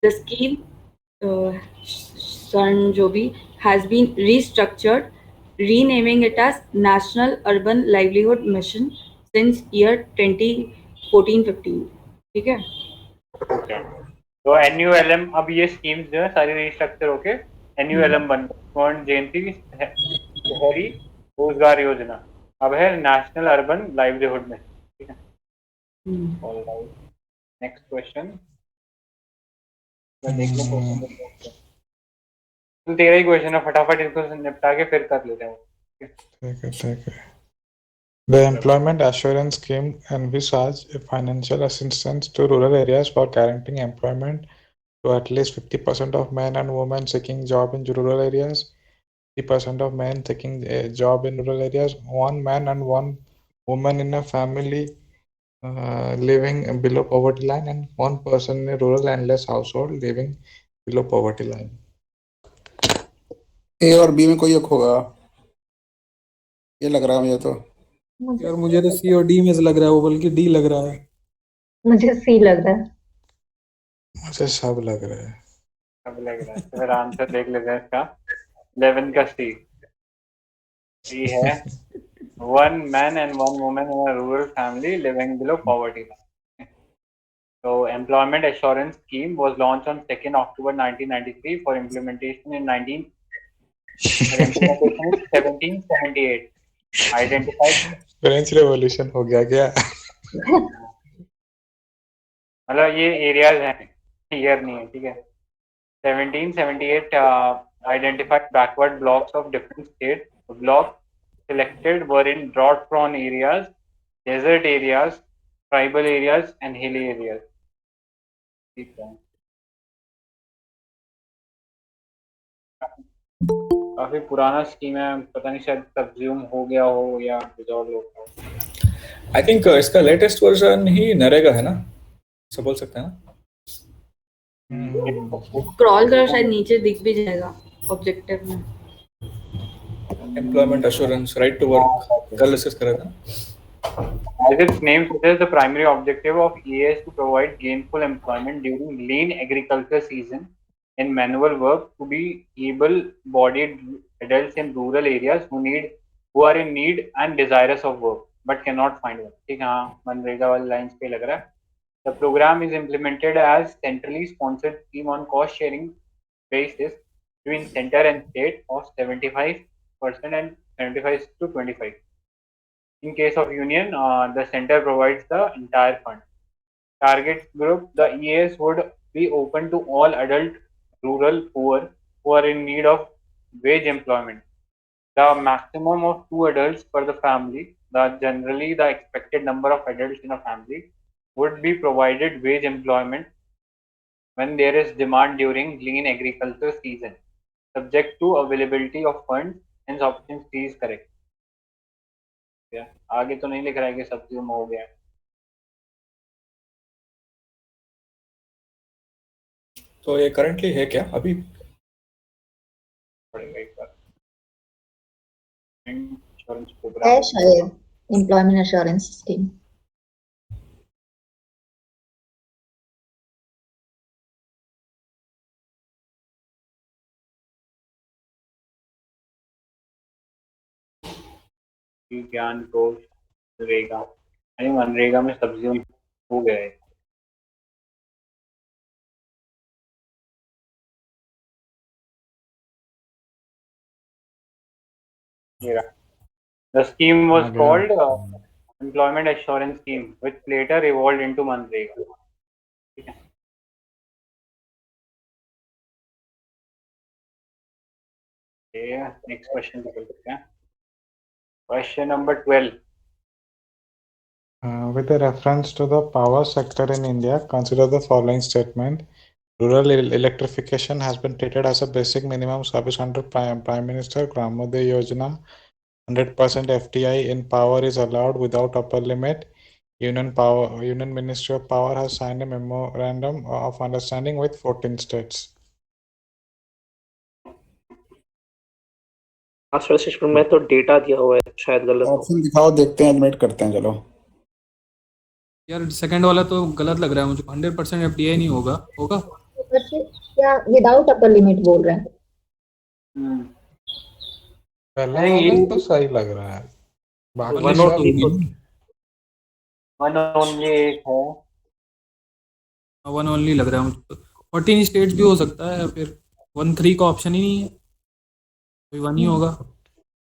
The scheme, Sanjobi, has been restructured, renaming it as National Urban Livelihood Mission since year 2014-15. ठीक है। Okay, तो NULM, अब ये schemes जो है सारी रिस्ट्रक्चर होके NULM बन गई, स्वर्ण जयंती शहरी रोजगार योजना, अब है नेशनल अर्बन लाइवलीहुड में, ठीक है। ऑलराइट, नेक्स्ट क्वेश्चन मैं देख लूं क्वेश्चन। तो तेरा ही क्वेश्चन है, फटाफट इसको निपटा के फिर कर लेते हैं। ठीक है। The Employment Assurance Scheme envisages financial assistance to rural areas for guaranteeing employment to at least 50% of men and women seeking job in rural areas, 50% of men seeking a job in rural areas, one man and one woman in a family living below poverty line, and one person in a rural and less household living below poverty line. ए और B में कोई एक होगा, ये लग रहा है मुझे तो। यार मुझे तो सी और डी में से लग रहा है, वो बल्कि डी लग रहा है। मुझे सी लग रहा है। मुझे सब लग रहा है। अब लग रहा है, तो फिर आंसर देख लेते हैं इसका। 11 का सी है one man and one woman in a rural family living below poverty line. So, Employment Assurance Scheme was launched on 2nd October 1993 for implementation in 1778. Identified, French revolution हो गया क्या? मतलब ये एरियाज हैं, ईयर नहीं है, ठीक है। 1778 identified backward blocks of different states. The blocks selected were in drought-prone areas, desert areas, tribal areas, and hilly areas. ठीक है, काफी पुराना स्कीम है, पता नहीं शायद सबज्यूम हो गया हो या रिजॉल्व हो गया हो। आई थिंक इसका लेटेस्ट वर्जन ही नरेगा है ना, ऐसा बोल सकते हैं ना। स्क्रॉल करो, शायद नीचे दिख भी जाएगा ऑब्जेक्टिव में। Employment assurance, right to work, कल डिस्कस करा था। As its name suggests, the primary objective of EA is to provide gainful employment during lean agriculture season in manual work to be able-bodied adults in rural areas who are in need and desirous of work but cannot find work. ठीक है, हाँ, मनरेगा वाली lines पे लग रहा है। The program is implemented as centrally sponsored scheme on cost-sharing basis between center and state of 75% and 75 to 25. In case of union, the center provides the entire fund. Target group, the EAs would be open to all adult rural poor who are in need of wage employment. The maximum of 2 adults per the family, generally the expected number of adults in a family, would be provided wage employment when there is demand during lean agriculture season, subject to availability of funds. Hence option C is correct. आगे तो नहीं लिख रहा है कि सब क्यों हो गया। तो ये करंटली है क्या अभी? पड़ेगा एक बार। इंश्योरेंस है प्रोग्राम शायद एम्प्लॉयमेंट एश्योरेंस स्कीम। ज्ञान कोश मनरेगा, यानी मनरेगा में सब्जियों हो गए। ये रहा। The scheme was आ गया। called Employment Assurance Scheme, which later evolved into MNREGA. ठीक है। नेक्स्ट क्वेश्चन पे चलते हैं। Question number 12। With a reference to the power sector in India, consider the following statement. Rural electrification has been treated as a basic minimum service under Prime Minister Gramodaya Yojana. 100% FDI in power is allowed without upper limit. Union Ministry of Power has signed a memorandum of understanding with 14 states. Last statement में तो data दिया हुआ है, शायद गलत हो। Option दिखाओ, देखते हैं, एडमिट करते हैं। चलो यार सेकंड वाला तो गलत लग रहा है मुझे। 100% एफडीआई नहीं होगा। होगा क्या विदाउट अपर लिमिट बोल रहे हैं? पहला नहीं, वाला ये तो सही लग रहा है, बाकी वन सब और टू तो वन ओनली एक है। वन ओनली लग रहा है मुझे तो। 14 स्टेट्स भी हो सकता है, फिर 1-3 का ऑप्शन ही नहीं है, कोई वन ही होगा।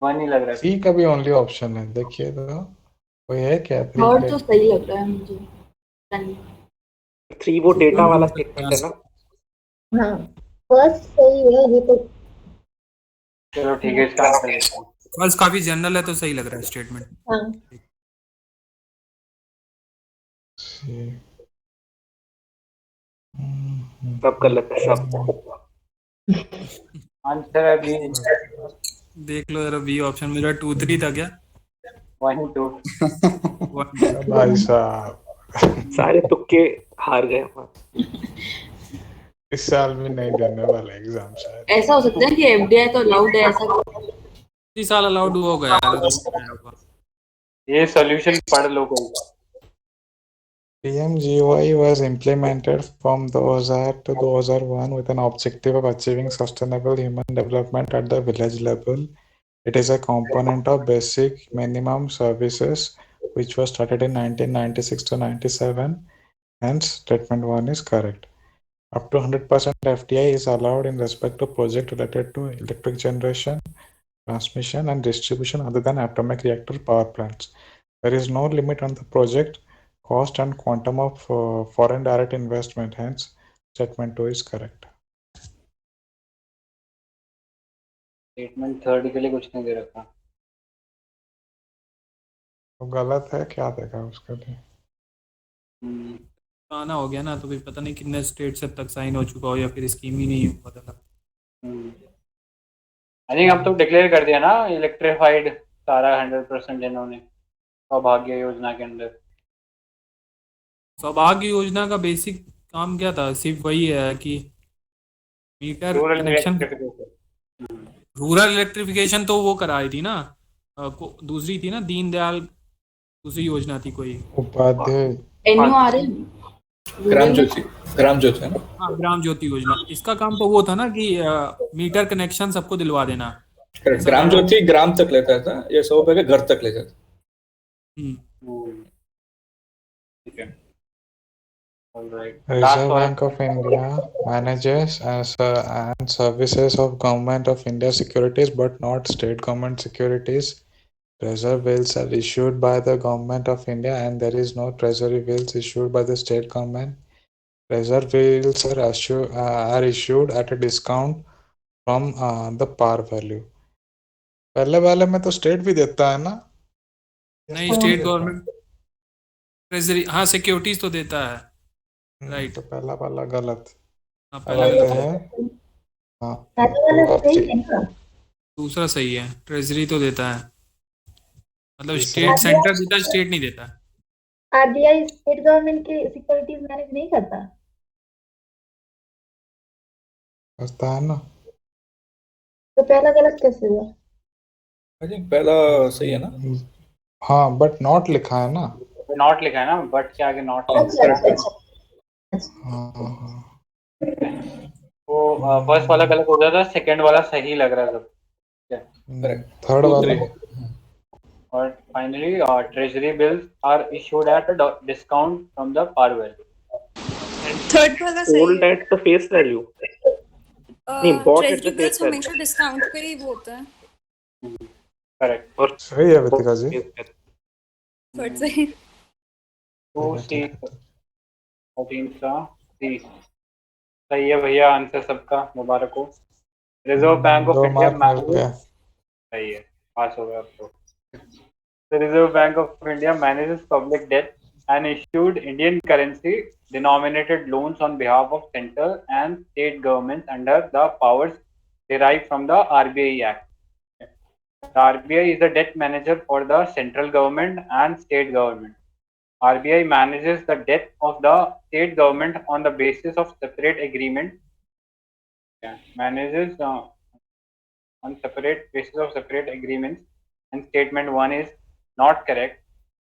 वन ही लग रहा है। सी का भी ओनली ऑप्शन है, देखिए तो कोई है क्या? थर्ड तो सही लग रहा है मुझे। 3 वो डेटा वाला स्टेटमेंट है ना। हाँ, फर्स्ट सही है ये तो। चलो ठीक है, इसका आंसर देते हैं। बस काफी जनरल है तो सही लग रहा है स्टेटमेंट। हाँ, सब गलत है सब। आंसर है बी। देख लो जरा, बी ऑप्शन मेरा 2-3 था क्या? 1-2। भाई साहब सारे तुक्के हार गए हम। इस साल भी नहीं देने वाला एग्जाम शायद। ऐसा हो सकता है कि एफडीआई तो अलाउड है, ऐसा इस साल अलाउड होगा यार। ये सॉल्यूशन पढ़ लो कोई। PMGY was implemented from 2000 to 2001 with an objective of achieving sustainable human development at the village level. It is a component of basic minimum services which was started in 1996 to 97. Hence, statement 1 is correct. Up to 100% FDI is allowed in respect to project related to electric generation, transmission and distribution other than atomic reactor power plants. There is no limit on the project cost and quantum of foreign direct investment. Hence, statement 2 is correct. Statement third के लिए कुछ नहीं दे रखा। तो गलत है, क्या देखा उसके लिए? आना हो गया ना, तो फिर पता नहीं कितने स्टेट से अब तक साइन हो चुका हो या फिर स्कीम ही नहीं हुआ था। आई थिंक अब तो डिक्लेयर कर दिया ना इलेक्ट्रिफाइड सारा 100% इन्होंने सौभाग्य योजना के अंदर। सौभाग्य योजना का बेसिक काम क्या था? सिर्फ वही है कि मीटर कनेक्शन। रूरल इलेक्ट्रिफिकेशन तो वो कराई थी ना, दूसरी थी ना, दीनदयाल दूसरी योजना थी कोई, उपाध्याय एनयूआरएम, ग्राम ज्योति है ना। हाँ ग्राम ज्योति योजना। इसका काम तो वो था ना कि मीटर कनेक्शन सबको दिलवा देना। ग्राम ज्योति ग्राम तक लेता था, ये 100 रुपए के घर तक लेता था। ठीक है। Reserve Bank of India manages and services of Government of India securities but not state government securities. Reserve bills are issued by the Government of India and there is no treasury bills issued by the state government. Reserve bills are issued at a discount from the par value. पहले वाले में तो state भी देता है ना? नहीं, state government treasury, हाँ सिक्योरिटीज तो देता है। राइट, तो पहला वाला गलत। पहला गलत गलत है। हाँ, दूसरा सही है, ट्रेजरी तो देता है, मतलब स्टेट सेंटर देता है, स्टेट नहीं देता। आरबीआई स्टेट गवर्नमेंट की सिक्योरिटीज मैनेज नहीं करता। करता है ना। तो पहला गलत कैसे हुआ? आई थिंक पहला सही है ना। हाँ, बट नॉट लिखा है ना। नॉट लिखा है ना, बट के आगे नॉट वो फर्स्ट वाला गलत हो जाता है, सेकंड वाला सही लग रहा है सब। थर्ड वाला और finally treasury bills are issued at a discount from the par value. Third वाला सही होल्ड है। At the face value. नहीं, bought at the treasury face bills value। हमेशा डिस्काउंट पे ही वो होता है। करेक्ट। और सही है वितिका जी। फट से 2C 14 का C सही है भैया, आंसर सबका मुबारक हो। Reserve bank of 2 India mark मिल गया। सही है, पास हो गया अब तो। The Reserve Bank of India manages public debt and issued Indian currency denominated loans on behalf of central and state governments under the powers derived from the RBI Act. The RBI is the debt manager for the central government and state government. RBI manages the debt of the state government on the basis of separate agreement. Manages on separate basis of separate agreements, and statement 1 is not correct.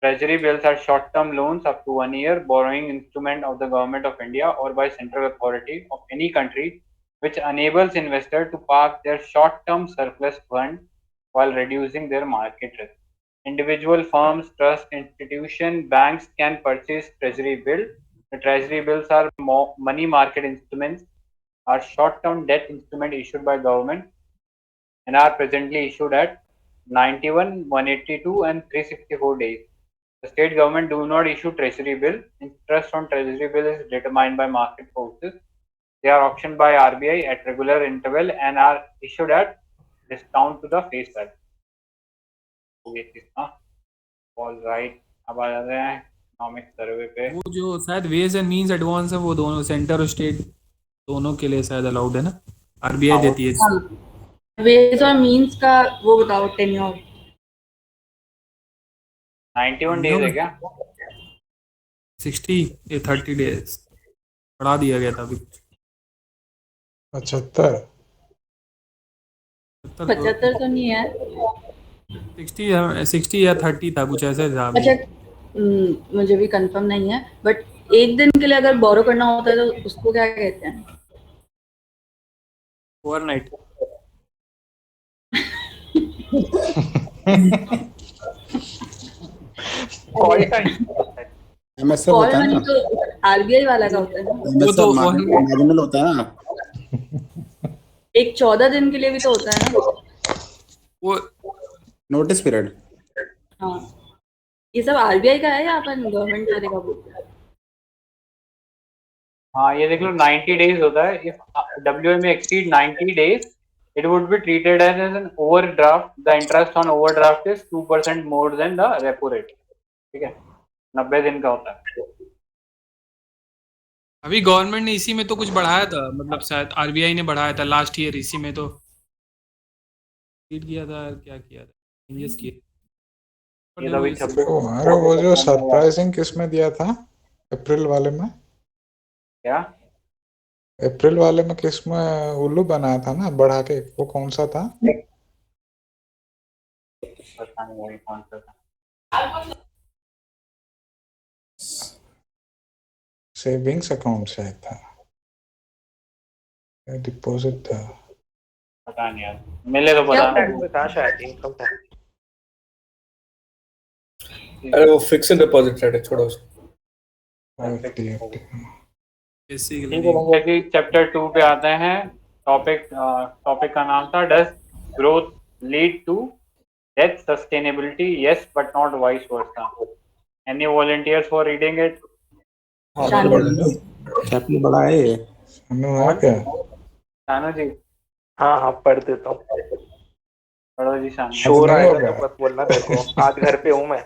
Treasury bills are short-term loans up to 1 year borrowing instrument of the government of India or by central authority of any country which enables investor to park their short-term surplus fund while reducing their market risk. Individual firms, trust institution, banks can purchase treasury bill. The treasury bills are money market instruments, are short-term debt instrument issued by government and are presently issued at 91, 182 and 364 days. The state government do not issue treasury bill. Interest on treasury bill is determined by market forces. They are auctioned by RBI at regular interval and are issued at discount to the face value. तो ये चीज ना all right. अब आ जाते हैं economic survey पे। वो जो शायद वेज एंड मींस एडवांस है वो दोनों सेंटर और स्टेट दोनों के लिए शायद अलाउड है ना, आरबीआई देती है। वेज और मींस का वो बताओ टेन्योर। 91 डेज है क्या? 60 या 30 डेज बढ़ा दिया गया था अभी। 75 75 तो नहीं है। 60 या 30 था, कुछ ऐसे था। अच्छा मुझे भी कंफर्म नहीं है, बट एक दिन के लिए अगर बोरो करना होता है तो उसको क्या कहते हैं? Overnight. Call time MSF call होता है मनी ना, तो आरबीआई वाला का होता है ना। वो तो मार्जिनल होता है ना। एक 14 दिन के लिए भी तो होता है ना वो नोटिस पीरियड। हाँ, ये सब आरबीआई का है या अपन गवर्नमेंट करेगा बोलते हैं? हाँ ये देख लो 90 डेज होता है। If WMA exceed 90 days it would be treated as an overdraft. The interest on overdraft is 2% more than the repo rate. ठीक है, 90 दिन का होता है। अभी गवर्नमेंट ने इसी में तो कुछ बढ़ाया था, मतलब शायद आरबीआई ने बढ़ाया था लास्ट ईयर, इसी में तो किया था, क्या किया था, चेंजेस किए। ये तो अभी 26 अरे वो जो सरप्राइजिंग किसमें दिया था अप्रैल वाले में, क्या अप्रैल वाले में किसमें उल्लू बनाया था ना बढ़ा के, वो कौन सा था? पता नहीं वही कौन सा था। सेविंग्स अकाउंट शायद था, डिपॉजिट था। पता नहीं यार, मिले तो पता नहीं। में था शायद, इनकम टैक्स। अरे वो फिक्स्ड डिपॉजिट रेट है, छोड़ो उसको। FD। ठीक है भैया जी, चैप्टर 2 पे आते हैं। टॉपिक का नाम था does growth lead to death sustainability, yes but not vice versa. Any volunteers for reading it? Chapter बड़ा है ये। है क्या? शानू जी हाँ हाँ पढ़ देता हूँ। पढ़ो जी शानू। शोर नहीं आएगा होगा। तो बस बोलना मेरे को, आज घर पे हूँ मैं।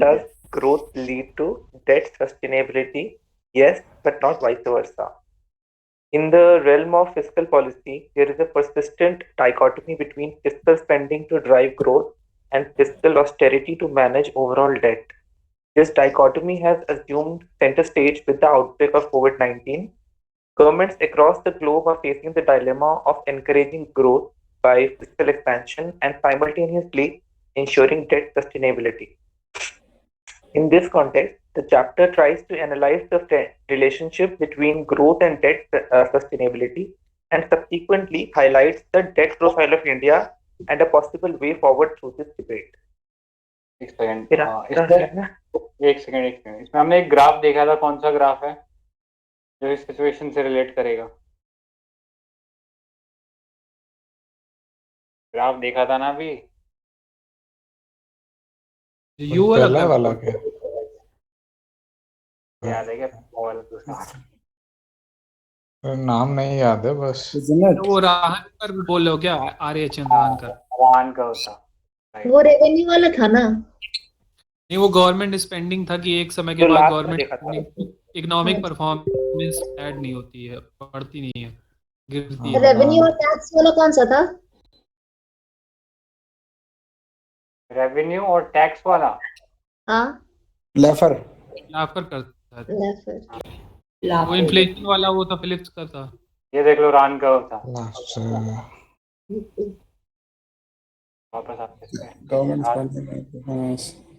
Does growth lead to debt sustainability? Yes, but not vice versa. In the realm of fiscal policy, there is a persistent dichotomy between fiscal spending to drive growth and fiscal austerity to manage overall debt. This dichotomy has assumed center stage with the outbreak of COVID-19. Governments across the globe are facing the dilemma of encouraging growth by fiscal expansion and simultaneously ensuring debt sustainability. In this context, the chapter tries to analyze the relationship between growth and debt sustainability and subsequently highlights the debt profile of India and a possible way forward through this debate. एक second इसमें हमने एक graph देखा था, कौन सा graph है जो इस सिचुएशन से रिलेट करेगा? ग्राफ देखा था ना अभी, यू वाला पहला ग्राफ वाला क्या? याद है क्या वो वाला दूसरा? नाम नहीं याद है बस। isn't it? वो राहन पर बोल रहे हो क्या? RH राहन कर? रान का होता। वो रेवेन्यू वाला था ना? नहीं, वो गवर्नमेंट स्पेंडिंग था कि एक समय के जो बाद लास्ट में गवर्नमेंट देखा था। इकोनॉमिक परफॉर्मेंस ऐड नहीं होती है, बढ़ती नहीं है, गिरती है। रेवेन्यू और टैक्स वाला कौन सा था? रेवेन्यू और टैक्स वाला हाँ, लेफर लाफर करता है। लेफर। वो लाफर इन्फ्लेशन वाला वो था, फिलिप्स का था। ये देख लो रान का होता। लास्ट वापस आते हैं गवर्नमेंट हाँ, स्पेंडिंग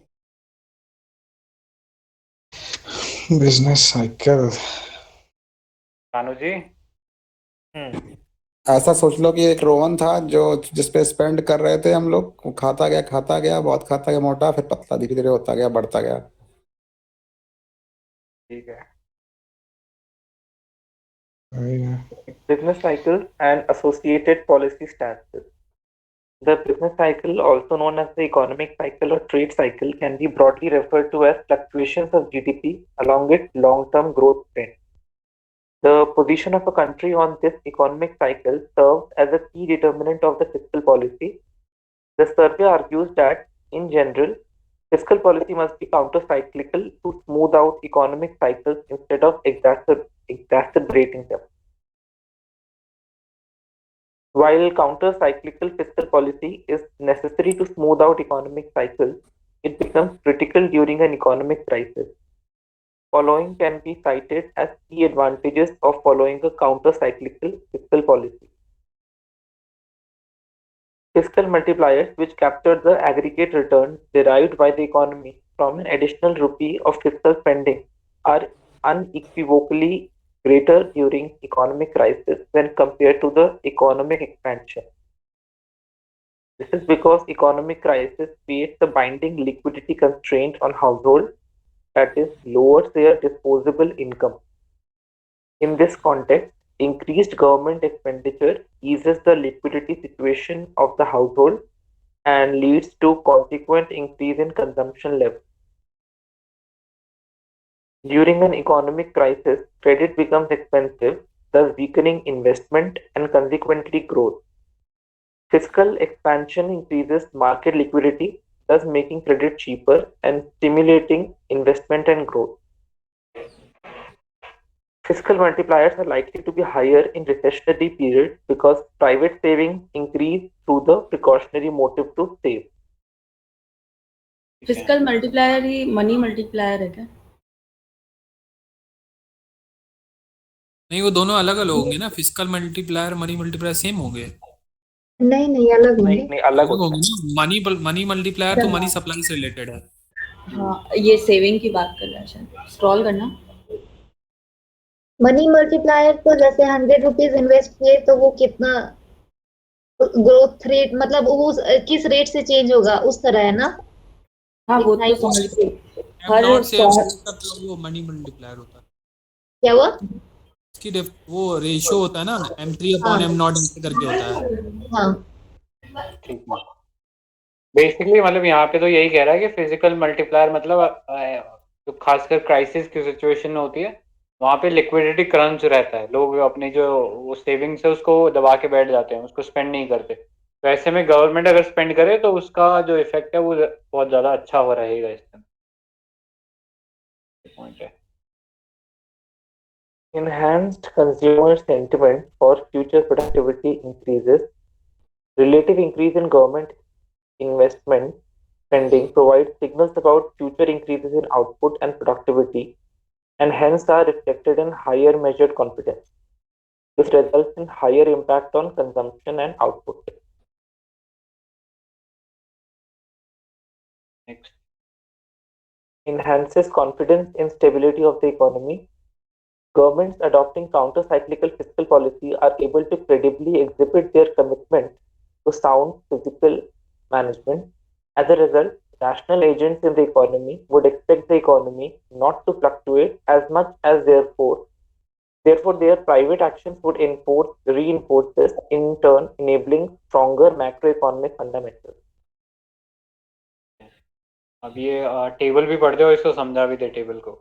बिजनेस साइकिल। रानू जी। ऐसा सोच लो कि एक रोहन था जो जिस पे स्पेंड कर रहे थे हम लोग, वो खाता गया बहुत खाता गया, मोटा, फिर पतला धीरे धीरे होता गया, बढ़ता गया। ठीक है। Business cycle and associated policy stances. The business cycle, also known as the economic cycle or trade cycle, can be broadly referred to as fluctuations of GDP along its long-term growth trend. The position of a country on this economic cycle serves as a key determinant of the fiscal policy. The survey argues that, in general, fiscal policy must be counter-cyclical to smooth out economic cycles instead of exacerbating them. While counter-cyclical fiscal policy is necessary to smooth out economic cycles, it becomes critical during an economic crisis. Following can be cited as key advantages of following a counter-cyclical fiscal policy. Fiscal multipliers, which capture the aggregate return derived by the economy from an additional rupee of fiscal spending, are unequivocally greater during economic crisis when compared to the economic expansion. This is because economic crisis creates a binding liquidity constraint on households, that is, lowers their disposable income. In this context, increased government expenditure eases the liquidity situation of the household and leads to consequent increase in consumption levels. During an economic crisis, credit becomes expensive, thus weakening investment and consequently growth. Fiscal expansion increases market liquidity, thus making credit cheaper and stimulating investment and growth. Fiscal multipliers are likely to be higher in recessionary periods because private savings increase through the precautionary motive to save. Physical multiplier he money multiplier है क्या? नहीं, वो दोनों अलग अलग होंगे ना, physical multiplier money multiplier same होंगे? नहीं अलग होंगे। नहीं अलग अलग होता होंगे है। ना। मनी मल्टीप्लायर तो मनी सप्लाई से रिलेटेड है। हाँ, ये सेविंग की बात कर रहा है शायद। स्क्रॉल करना। मनी मल्टीप्लायर तो जैसे 100 रुपीज इन्वेस्ट किए तो वो कितना ग्रोथ रेट, मतलब वो किस रेट से चेंज होगा उस तरह है ना? हाँ, वो तो समझ गई। हर M0 से 100 M4 तक वो मनी मल्टीप्लायर होता है। क्या हुआ? इसकी वो रेशियो होता है ना, M3 अपॉन M0 ऐसे करके होता है। हाँ, ठीक है। बेसिकली मतलब यहाँ पे तो यही कह रहा है कि फिजिकल मल्टीप्लायर मतलब जो खासकर क्राइसिस की सिचुएशन में होती है, वहाँ पे लिक्विडिटी क्रंच रहता है, लोग अपने जो वो सेविंग्स है उसको दबा के बैठ जाते हैं, उसको स्पेंड नहीं करते। तो ऐसे में गवर्नमेंट अगर स्पेंड करे तो उसका जो इफेक्ट है वो बहुत ज़्यादा अच्छा हो रहेगा इसमें। पॉइंट है। Enhanced consumer sentiment for future productivity increases. Relative increase in government investment spending provides signals about future increases in output and productivity, and hence are reflected in higher measured confidence. This results in higher impact on consumption and output. Next. Enhances confidence in stability of the economy. Governments adopting counter-cyclical fiscal policy are able to credibly exhibit their commitment to sound fiscal management. As a result, national agents in the economy would expect the economy not to fluctuate as much as therefore Therefore, their private actions would reinforce this, in turn enabling stronger macroeconomic fundamentals. अब ये table भी पढ़ दे और इसको समझा भी दे table को।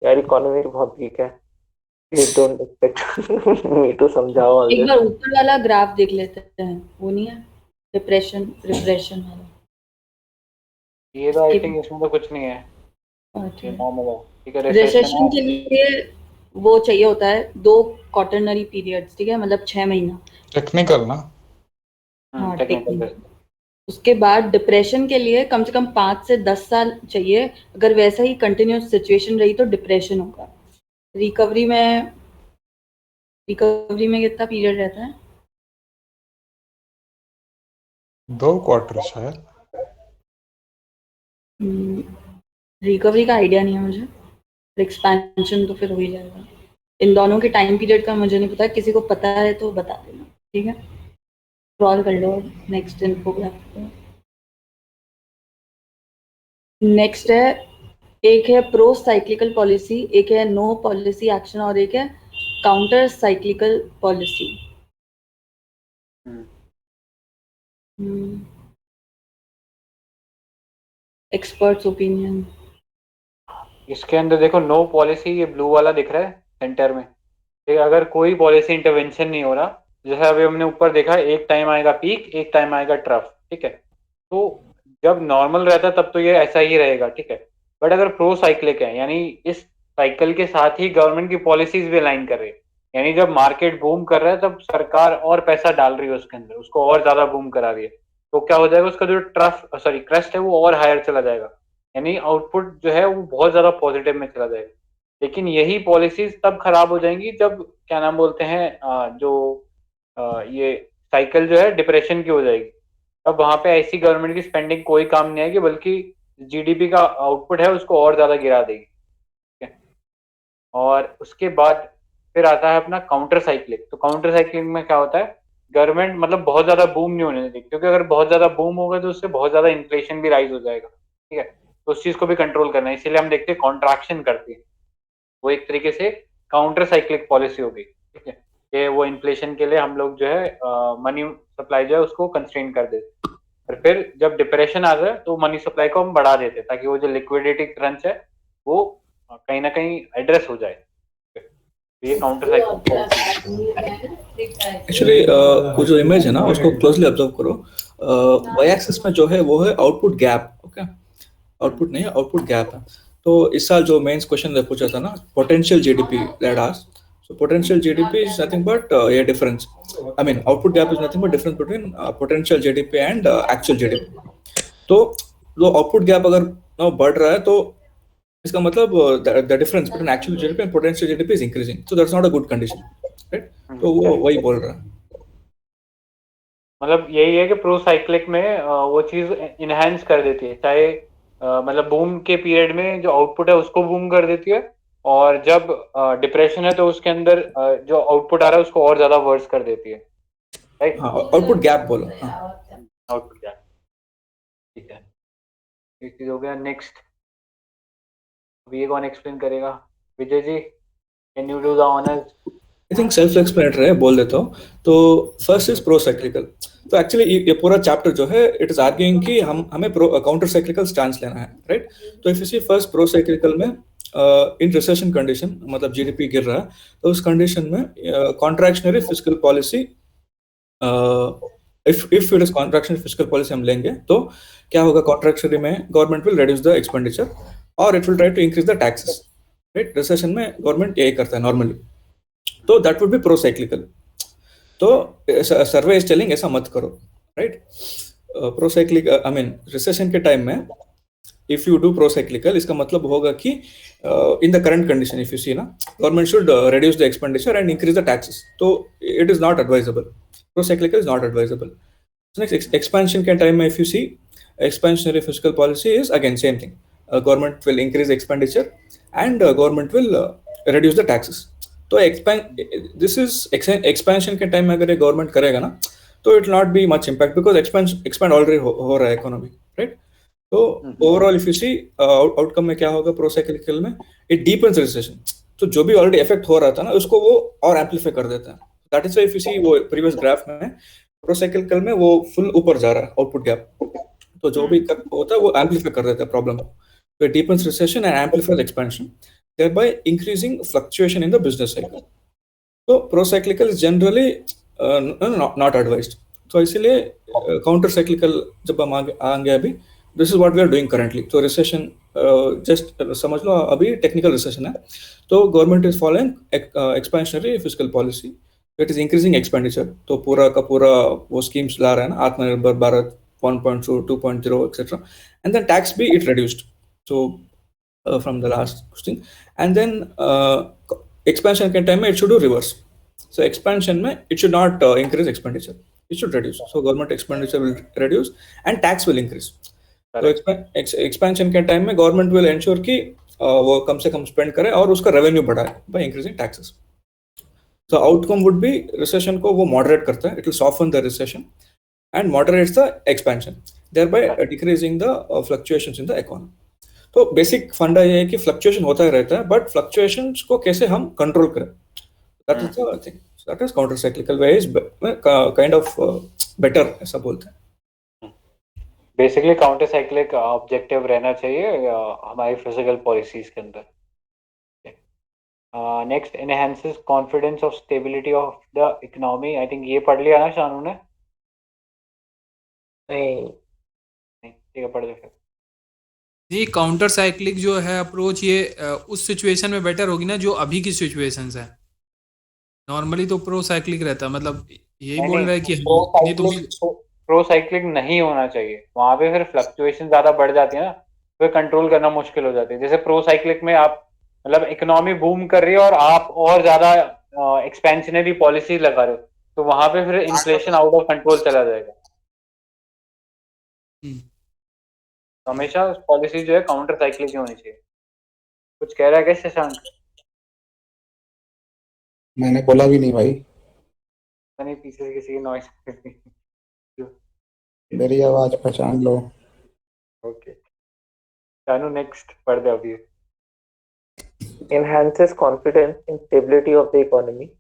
यार इकोनॉमी बहुत वीक है, please don't expect me to समझाओ all एक this. बार ऊपर वाला ग्राफ देख लेते हैं, वो नहीं है डिप्रेशन रिप्रेशन वाला। ये तो आई थिंक इसमें तो कुछ नहीं है, अच्छा, ये नॉर्मल है। ठीक है, रिसेशन के लिए वो चाहिए होता है 2 क्वार्टरनरी पीरियड्स, ठीक है, मतलब 6 महीना। टेक्निकल ना। हाँ, टेक्निकल। टेक्निकल। उसके बाद डिप्रेशन के लिए कम से कम 5 से 10 साल चाहिए। अगर वैसा ही कंटिन्यूस सिचुएशन रही तो डिप्रेशन होगा। रिकवरी में कितना पीरियड रहता है? 2 क्वार्टर शायद। रिकवरी का आइडिया नहीं है मुझे, एक्सपेंशन तो फिर हो ही जाएगा। इन दोनों के टाइम पीरियड का मुझे नहीं पता, किसी को पता है तो बता देना, ठीक है। स्क्रॉल कर लो नेक्स्ट इन्फोग्राफ पे। नेक्स्ट है, एक है प्रो साइक्लिकल पॉलिसी, एक है नो पॉलिसी एक्शन और एक है counter cyclical policy. Experts opinion. इसके अंदर देखो नो पॉलिसी, ये ब्लू वाला दिख रहा है सेंटर में। ठीक है, अगर कोई पॉलिसी इंटरवेंशन नहीं हो रहा, जैसे अभी हमने ऊपर देखा, एक टाइम आएगा पीक, एक टाइम आएगा ट्रफ। ठीक है, तो जब नॉर्मल रहता है तब तो ये ऐसा ही रहेगा। ठीक है, बट अगर प्रो साइक्लिक है, यानी इस साइकिल के साथ ही गवर्नमेंट की पॉलिसीज भी अलाइन कर रही है, यानी जब मार्केट बूम कर रहा है तब सरकार और पैसा डाल रही है उसके अंदर, उसको और ज्यादा बूम करा रही है, तो क्या हो जाएगा, उसका जो क्रस्ट है वो और हायर चला जाएगा, यानी आउटपुट जो है वो बहुत ज्यादा पॉजिटिव में चला जाएगा। लेकिन यही पॉलिसीज तब खराब हो जाएंगी जब, क्या नाम बोलते हैं, ये साइकिल जो है डिप्रेशन की हो जाएगी। तब वहां पे ऐसी गवर्नमेंट की स्पेंडिंग कोई काम नहीं आएगी, बल्कि जीडीपी का आउटपुट है उसको और ज्यादा गिरा देगी। ठीक है, और उसके बाद फिर आता है अपना काउंटर साइक्लिक। तो काउंटर साइक्लिक में क्या होता है, गवर्नमेंट मतलब बहुत ज्यादा बूम नहीं होने देती, क्योंकि अगर बहुत ज्यादा बूम होगा तो उससे बहुत ज्यादा इन्फ्लेशन भी राइज हो जाएगा। ठीक है, तो उस चीज को भी कंट्रोल करना है, इसीलिए हम देखते हैं कॉन्ट्रैक्शन करती है, वो एक तरीके से काउंटर साइक्लिक पॉलिसी हो गई। ठीक है, कि वो इन्फ्लेशन के लिए हम लोग जो है मनी सप्लाई जो है उसको कंस्ट्रेन कर देते, और फिर जब डिप्रेशन आ जाए तो मनी सप्लाई को हम बढ़ा देते, ताकि वो जो लिक्विडिटी क्रंच है वो कहीं ना कहीं एड्रेस हो जाए। ये काउंटर साइक्लिक। एक्चुअली वो जो इमेज है ना उसको क्लोजली ऑब्जर्व करो। वाई एक्सिस में जो है वो है आउटपुट गैप। ओके, आउटपुट नहीं है, आउटपुट गैप है। तो इस साल जो मेंस क्वेश्चन पूछा था ना, potential GDP that asked, so potential GDP is nothing but a difference. I mean, output gap is nothing but difference between potential GDP and actual GDP. तो जो output gap अगर बढ़ रहा है तो इसका मतलब the difference between actual GDP and potential GDP is increasing. So that's not a good condition, right? तो वो वही बोल रहा है। मतलब यही है कि प्रो साइक्लिक में वो चीज इनहेंस कर देती है, चाहे मतलब बूम के पीरियड में जो आउटपुट है उसको बूम कर देती है, और जब डिप्रेशन है तो उसके अंदर जो आउटपुट आ रहा है उसको और ज्यादा वर्स कर देती है। राइट, आउटपुट गैप बोलो। आउटपुट गैप, ठीक है, एक चीज हो गया। नेक्स्ट अभी ये कौन एक्सप्लेन करेगा? Vijay ji, can you do the honours? I think self explanatory है, बोल देता हूँ। तो फर्स्ट इज प्रो साइक्लिकल। तो एक्चुअली ये पूरा चैप्टर जो है इट इज आर्ग्यूइंग कि हमें काउंटर साइक्लिकल स्टांस लेना है, राइट। तो if you see first pro cyclical में इन रिसेशन कंडीशन, मतलब जीडीपी गिर रहा है, तो उस कंडीशन में contractionary fiscal policy, if it is contractionary fiscal policy हम लेंगे तो क्या होगा, कॉन्ट्रैक्शनरी में government will reduce the expenditure और it will try to increase the taxes, right. Recession में गवर्नमेंट यही करता है नॉर्मली, तो that would be pro cyclical. तो सर्वे इज टेलिंग ऐसा मत करो, right. Pro cyclic I mean recession के टाइम में if you do pro cyclical, इसका मतलब होगा कि in the current condition if you see ना, government should reduce the expenditure and increase the taxes, तो it is not advisable. Pro cyclical is not advisable. Next, expansion के time में if you see expansionary fiscal policy is again same thing. Government will increase expenditure and government will reduce the taxes. तो this is expansion के time में अगर ये government करेगा ना तो it will not be much impact because expand already हो रहा है economy, right? तो overall if you see outcome में क्या होगा pro cyclical में, it deepens recession. तो जो भी ऑलरेडी इफेक्ट हो रहा था ना उसको वो और एम्पलीफाई कर देता है. That is why if you see वो प्रीवियस ग्राफ में प्रोसाइक्लिकल में वो फुल ऊपर जा रहा है आउटपुट गैप. तो जो भी होता है वो एम्पलीफाई कर देता है प्रॉब्लम को. So it deepens recession and amplifies expansion, thereby increasing fluctuation in the business cycle. So pro-cyclical is generally not advised. So इसीलिए counter cyclical जब हम आएंगे अभी, this is what we are doing currently. So recession just समझ लो अभी technical recession है. तो government is following expansionary fiscal policy. It is increasing expenditure. तो पूरा का पूरा वो schemes ला रहा है ना, आत्मनिर्भर Bharat 1.2, 2.0, etc. And then tax भी it reduced. So from the last question, and then expansion के time में it should do reverse. So expansion में it should not increase expenditure, it should reduce. So government expenditure will reduce and tax will increase. So expansion के time में government will ensure कि वो कम से कम spend करे और उसका revenue बढ़ाए by increasing taxes. So outcome would be recession को वो moderate करता है, it will soften the recession and moderates the expansion, thereby decreasing the fluctuations in the economy. तो बेसिक फंडा ये है कि फ्लक्चुएशन होता ही रहता है, बट फ्लक्चुएशंस को कैसे हम कंट्रोल करें, that is the thing. That is counter cyclical way is kind of better, ऐसा बोलते हैं. बेसिकली काउंटर साइक्लिक ऑब्जेक्टिव रहना चाहिए हमारी फिजिकल पॉलिसीज के अंदर. Next, enhances confidence of stability of the economy. I think ये पढ़ लिया ना शानू ने? नहीं, ठीक है, पढ़ दे फिर. ये काउंटर साइक्लिक जो है अप्रोच, ये उस सिचुएशन में बेटर होगी ना जो अभी की सिचुएशंस है. नॉर्मली तो प्रो साइक्लिक रहता है, मतलब यही बोल रहा है कि प्रो साइक्लिक नहीं होना चाहिए. वहां पे फिर फ्लक्चुएशन ज्यादा बढ़ जाती है ना, फिर कंट्रोल करना मुश्किल हो जाती है. जैसे प्रो साइक्लिक में आप मतलब इकोनॉमी बूम कर रही है और आप और ज्यादा एक्सपेंशनरी पॉलिसी लगा रहे हो, तो वहां पे फिर इन्फ्लेशन आउट ऑफ कंट्रोल चला जाएगा. हमेशा पॉलिसी जो है काउंटर साइक्लिक ही होनी चाहिए. कुछ कह रहा है क्या शशांक? मैंने बोला भी नहीं भाई, नहीं, पीछे से किसी की नॉइस. मेरी आवाज पहचान लो. ओके, शानू नेक्स्ट पढ़ दे अभी. enhances confidence in stability of the economy.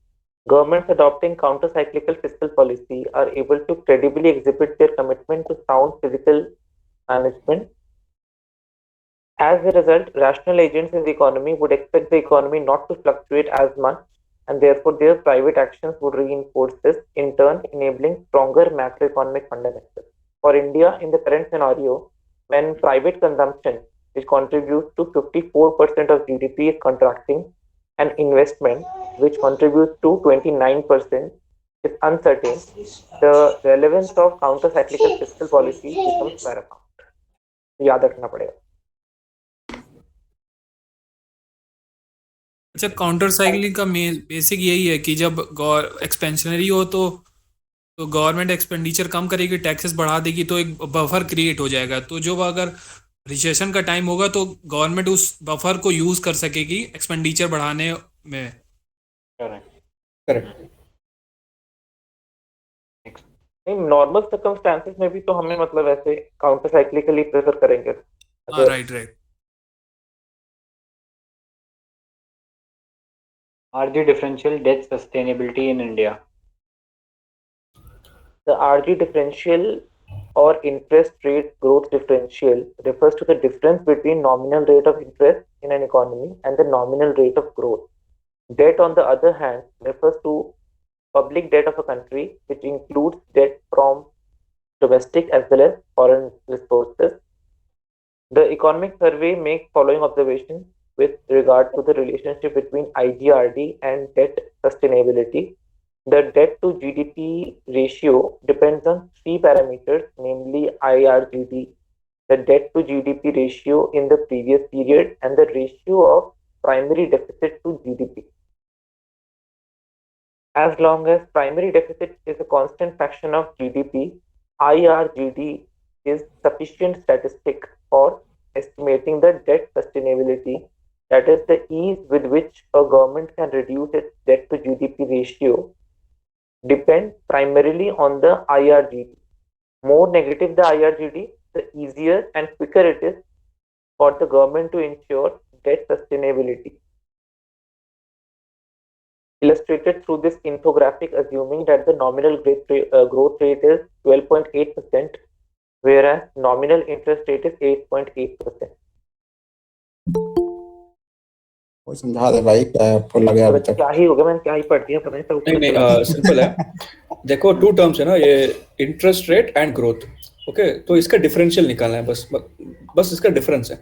Governments adopting counter-cyclical fiscal policy are able to credibly exhibit their commitment to sound fiscal management. As a result, rational agents in the economy would expect the economy not to fluctuate as much, and therefore their private actions would reinforce this, in turn enabling stronger macroeconomic fundamentals. For India, in the current scenario, when private consumption, which contributes to 54% of GDP, is contracting, and investment, which contributes to 29%, is uncertain, the relevance of counter-cyclical fiscal policy becomes paramount. याद रखना पड़ेगा. अच्छा, counter cycling का basic यही है कि जब expansionary हो तो गवर्नमेंट एक्सपेंडिचर कम करेगी, टैक्सेस बढ़ा देगी, तो एक बफर क्रिएट हो जाएगा. तो जो अगर रिसेशन का टाइम होगा तो गवर्नमेंट उस बफर को यूज कर सकेगी एक्सपेंडिचर बढ़ाने में. करेक्ट. नॉर्मल सर्कमस्टेंसेस में भी तो हमें मतलब ऐसे काउंटर साइक्लिकली प्रेफर करेंगे. Right. RG differential debt sustainability in India. The RG differential or interest rate growth differential refers to the difference between nominal rate of interest in an economy and the nominal rate of growth. Debt, on the other hand, refers to public debt of a country, which includes debt from domestic as well as foreign resources. The economic survey makes following observations with regard to the relationship between IGRD and debt sustainability. The debt to GDP ratio depends on three parameters, namely IRGD, the debt to GDP ratio in the previous period, and the ratio of primary deficit to GDP. As long as primary deficit is a constant fraction of GDP, IRGD is sufficient statistic for estimating the debt sustainability. That is, the ease with which a government can reduce its debt to GDP ratio depends primarily on the IRGD. More negative the IRGD, the easier and quicker it is for the government to ensure debt sustainability. illustrated through this infographic, assuming that the nominal growth rate is 12.8%, whereas nominal interest rate is 8.8%. कोई समझा दे भाई, क्या आपको लगे अभी तक? क्या ही होगा, मैंने क्या ही पढ़ दिया, पता नहीं। नहीं, सिंपल है। देखो, 2 टर्म्स है ना, ये interest rate and growth. Okay, तो इसका डिफरेंशियल निकालना है, बस इसका डिफरेंस है।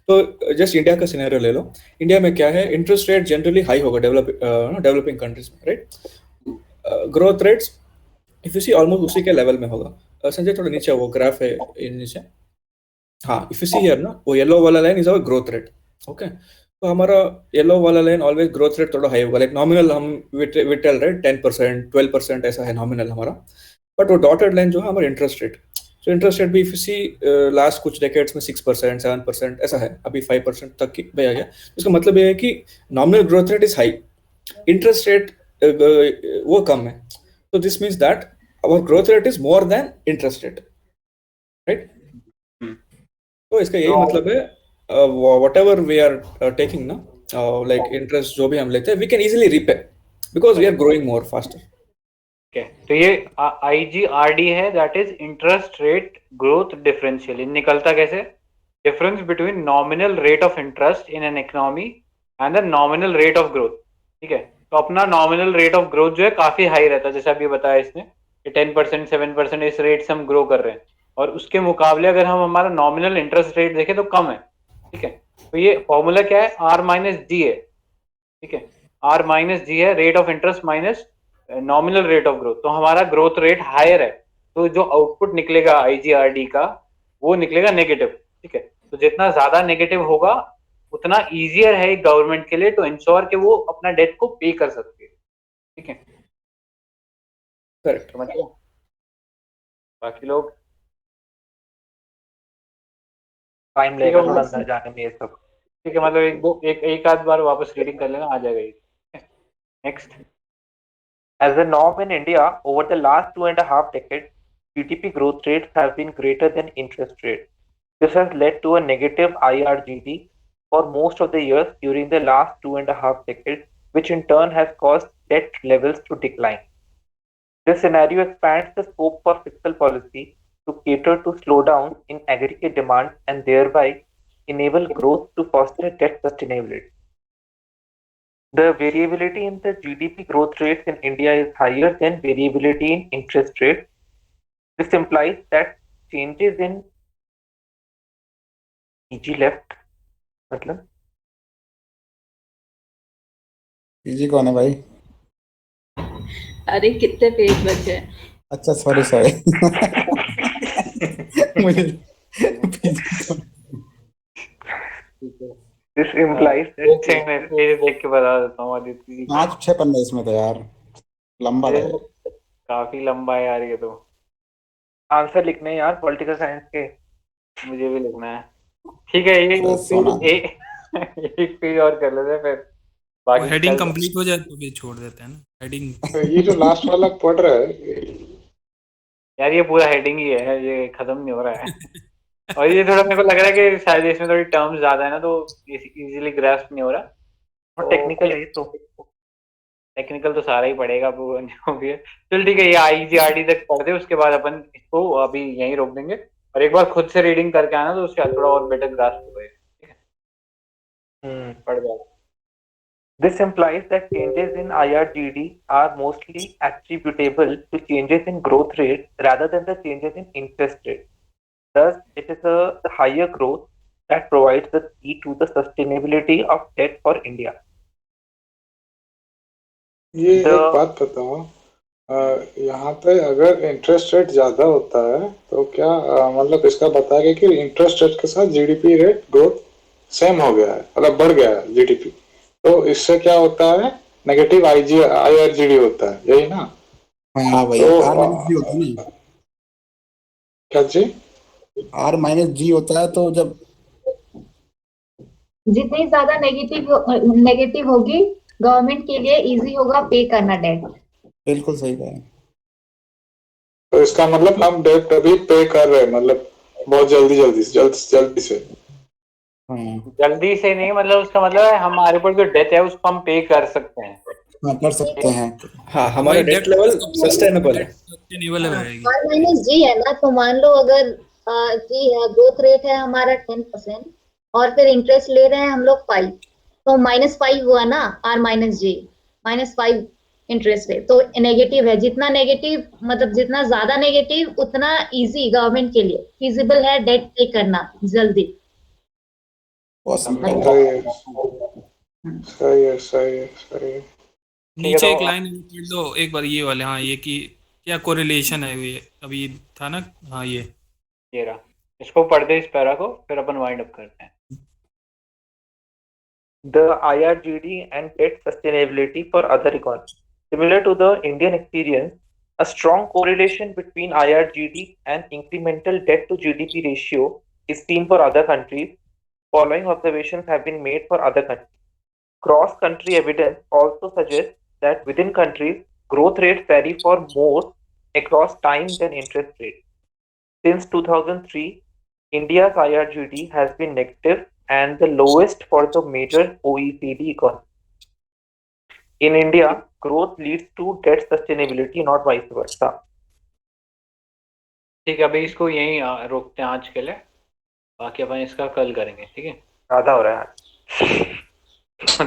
तो जस्ट इंडिया का सिनेरियो ले लो। इंडिया में क्या है, इंटरेस्ट रेट जनरली हाई होगा डेवलपिंग कंट्रीज में, right. Growth rates if you see almost उसी के लेवल में होगा। संजय थोड़ा नीचे, वो ग्राफ है नीचे, हाँ, इफ यू सी हियर ना, वो येलो वाला line is our growth rate. Okay, तो हमारा येलो वाला लाइन ऑलवेज ग्रोथ रेट थोड़ा हाई होगा, लाइक नॉमिनल हम विटेल राइट 10%, 12% ऐसा है नॉमिनल हमारा। बट वो डॉटेड लाइन जो है हमारा इंटरेस्ट रेट, तो इंटरेस्ट रेट भी इफ सी लास्ट कुछ डेकेड्स में 6%, 7% ऐसा है, अभी 5% तक की आ गया। इसका मतलब ये है कि nominal growth rate is high, interest rate वो कम है। तो this means that our growth rate is more than interest rate, right. तो इसका यही मतलब है, whatever we are taking ना, like interest जो भी हम लेते हैं, we can easily repay because we are growing more faster. Okay, तो ये IGRD है, that is interest rate growth differential। निकलता कैसे? Difference between nominal rate of interest in an economy and the nominal rate of growth। ठीक है, तो अपना nominal rate of growth जो है काफी हाई रहता है, जैसे अभी बताया इसने कि 10%, 7% इस रेट से हम ग्रो कर रहे हैं, और उसके मुकाबले अगर हम हमारा नॉमिनल इंटरेस्ट रेट देखें तो कम है। ठीक है, तो ये फॉर्मूला क्या है, R माइनस जी है। ठीक है, R माइनस जी है, rate of interest minus nominal rate of growth. तो हमारा ग्रोथ रेट हायर है, तो जो आउटपुट निकलेगा IGRD का वो निकलेगा नेगेटिव। ठीक है, तो जितना ज्यादा नेगेटिव होगा उतना इजियर है गवर्नमेंट के लिए टू इंश्योर कि वो अपना डेट को पे कर सकती है। ठीक है, करेक्ट। मतलब बाकी लोग टाइम लगेगा थोड़ा अंदर जाने में ये सब। ठीक है, मतलब एक आध बार वापस रीडिंग कर लेना, आ जाएगा ये। Next. As a norm in India, over the last 2.5 decades, GDP growth rates have been greater than interest rates. This has led to a negative IRGD for most of the years during the last 2.5 decades, which in turn has caused debt levels to decline. This scenario expands the scope for fiscal policy to cater to slowdowns in aggregate demand and thereby enable growth to foster debt sustainability. The variability in the GDP growth rates in India is higher than variability in interest rates. This implies that changes in PG left, मतलब PG कौन है भाई? अरे कितने page बचे हैं? अच्छा, sorry मुझे this implies एक सेकंड में पेज देख के बता देता हूँ आदित्य जी। 5-6 पन्ने इसमें तो यार, लंबा है। काफी लंबा है यार ये तो। आंसर लिखने हैं यार पॉलिटिकल साइंस के। मुझे भी लिखना है। ठीक है, ये एक पेज और कर लेते हैं, फिर बाकी हेडिंग कंप्लीट हो जाए तो फिर छोड़ देते हैं ना हेडिंग। ये जो लास्ट वाला पढ़ रहा है यार, ये पूरा हेडिंग ही है, ये खत्म नहीं हो रहा है। और ये थोड़ा मेरे को लग रहा है कि शायद इसमें थोड़ी टर्म्स ज्यादा है ना, तो इजीली ग्रास्प नहीं हो रहा। और टेक्निकल है तो टेक्निकल तो सारा ही पड़ेगा अब, जो भी है। चल ठीक है, ये IGRD तक पढ़ दे, उसके बाद अपन इसको अभी यहीं रोक देंगे, और एक बार खुद से रीडिंग करके आना तो उससे थोड़ा और बेटर ग्रास्प हो जाएगा। ठीक है, पढ़ जाओ। This implies that changes in IRGD are mostly attributable to changes in growth rate rather than the changes in interest rate. Thus, it is a higher growth that provides the key to the sustainability of debt for India. ये एक बात बताओ, यहाँ पे अगर interest rate ज्यादा होता है तो क्या मतलब इसका बताया कि इंटरेस्ट रेट के साथ जीडीपी रेट ग्रोथ सेम हो गया है, मतलब बढ़ गया है जीडीपी, तो इससे क्या होता है, नेगेटिव IRGD होता है, यही ना? हाँ भाई, तो R माइनस जी होता है ना। क्या जी? R माइनस जी होता है, तो जब जितनी ज्यादा नेगेटिव होगी गवर्नमेंट के लिए इजी होगा पे करना डेट। बिल्कुल सही कहा। तो इसका मतलब हम डेट अभी पे कर रहे हैं, मतलब बहुत जल्दी से। जल्दी से नहीं, मतलब उसका मतलब है हमारे ऊपर जो डेट है उसको हम पे कर सकते हैं। हाँ कर सकते हैं। हाँ, हमारा डेट लेवल सस्टेनेबल है। सस्टेनेबल रहेगी। R माइनस जी है ना, तो मान लो अगर जी है, ग्रोथ रेट है हमारा 10% और फिर इंटरेस्ट ले रहे हैं हम लोग 5, तो -5 हुआ ना R माइनस जी, -5 इंटरेस्ट है, तो नेगेटिव है। जितना नेगेटिव मतलब जितना ज्यादा नेगेटिव उतना इजी गवर्नमेंट के लिए फिजिबल है डेट पे करना जल्दी। पॉसिबल सही है, सही है, सही है, सही है। नीचे तो एक लाइन कर दो एक बार ये वाले, हाँ ये कि क्या कोरिलेशन है ये अभी था ना, हाँ ये रहा, इसको पढ़ दे इस पैरा को, फिर अपन वाइंड अप करते हैं। the IRGD and debt sustainability for other economies. Similar to the Indian experience, a strong correlation between IRGD and incremental debt to GDP ratio is seen for other countries. Following observations have been made for other countries. Cross-country evidence also suggests that within countries, growth rates vary for more across time than interest rates. Since 2003, India's IRGD has been negative and the lowest for the major OECD economies. In India, growth leads to debt sustainability, not vice versa. ठीक है, अभी इसको यहीं रोकते हैं आज के लिए, बाकी अपन इसका कल करेंगे, ठीक है। ज़्यादा हो रहा है आज।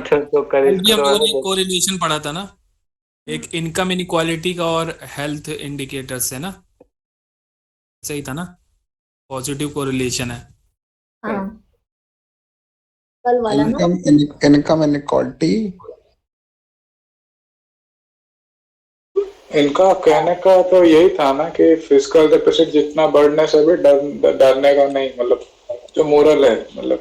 तो कल हम इसको लोगों ने थोड़ा सा कोरिलेशन पढ़ा था ना, एक इनकम इनइक्वालिटी का और हेल्थ इंडिकेटर्स है ना, सही था ना, पॉजिटिव कोरिलेशन है। हाँ कल वाला ना। Income inequality. इनका कहने का तो यही था ना कि फिस्कल डेफिसिट जितना बढ़ने से भी डरने का नहीं, मतलब जो मोरल है, मतलब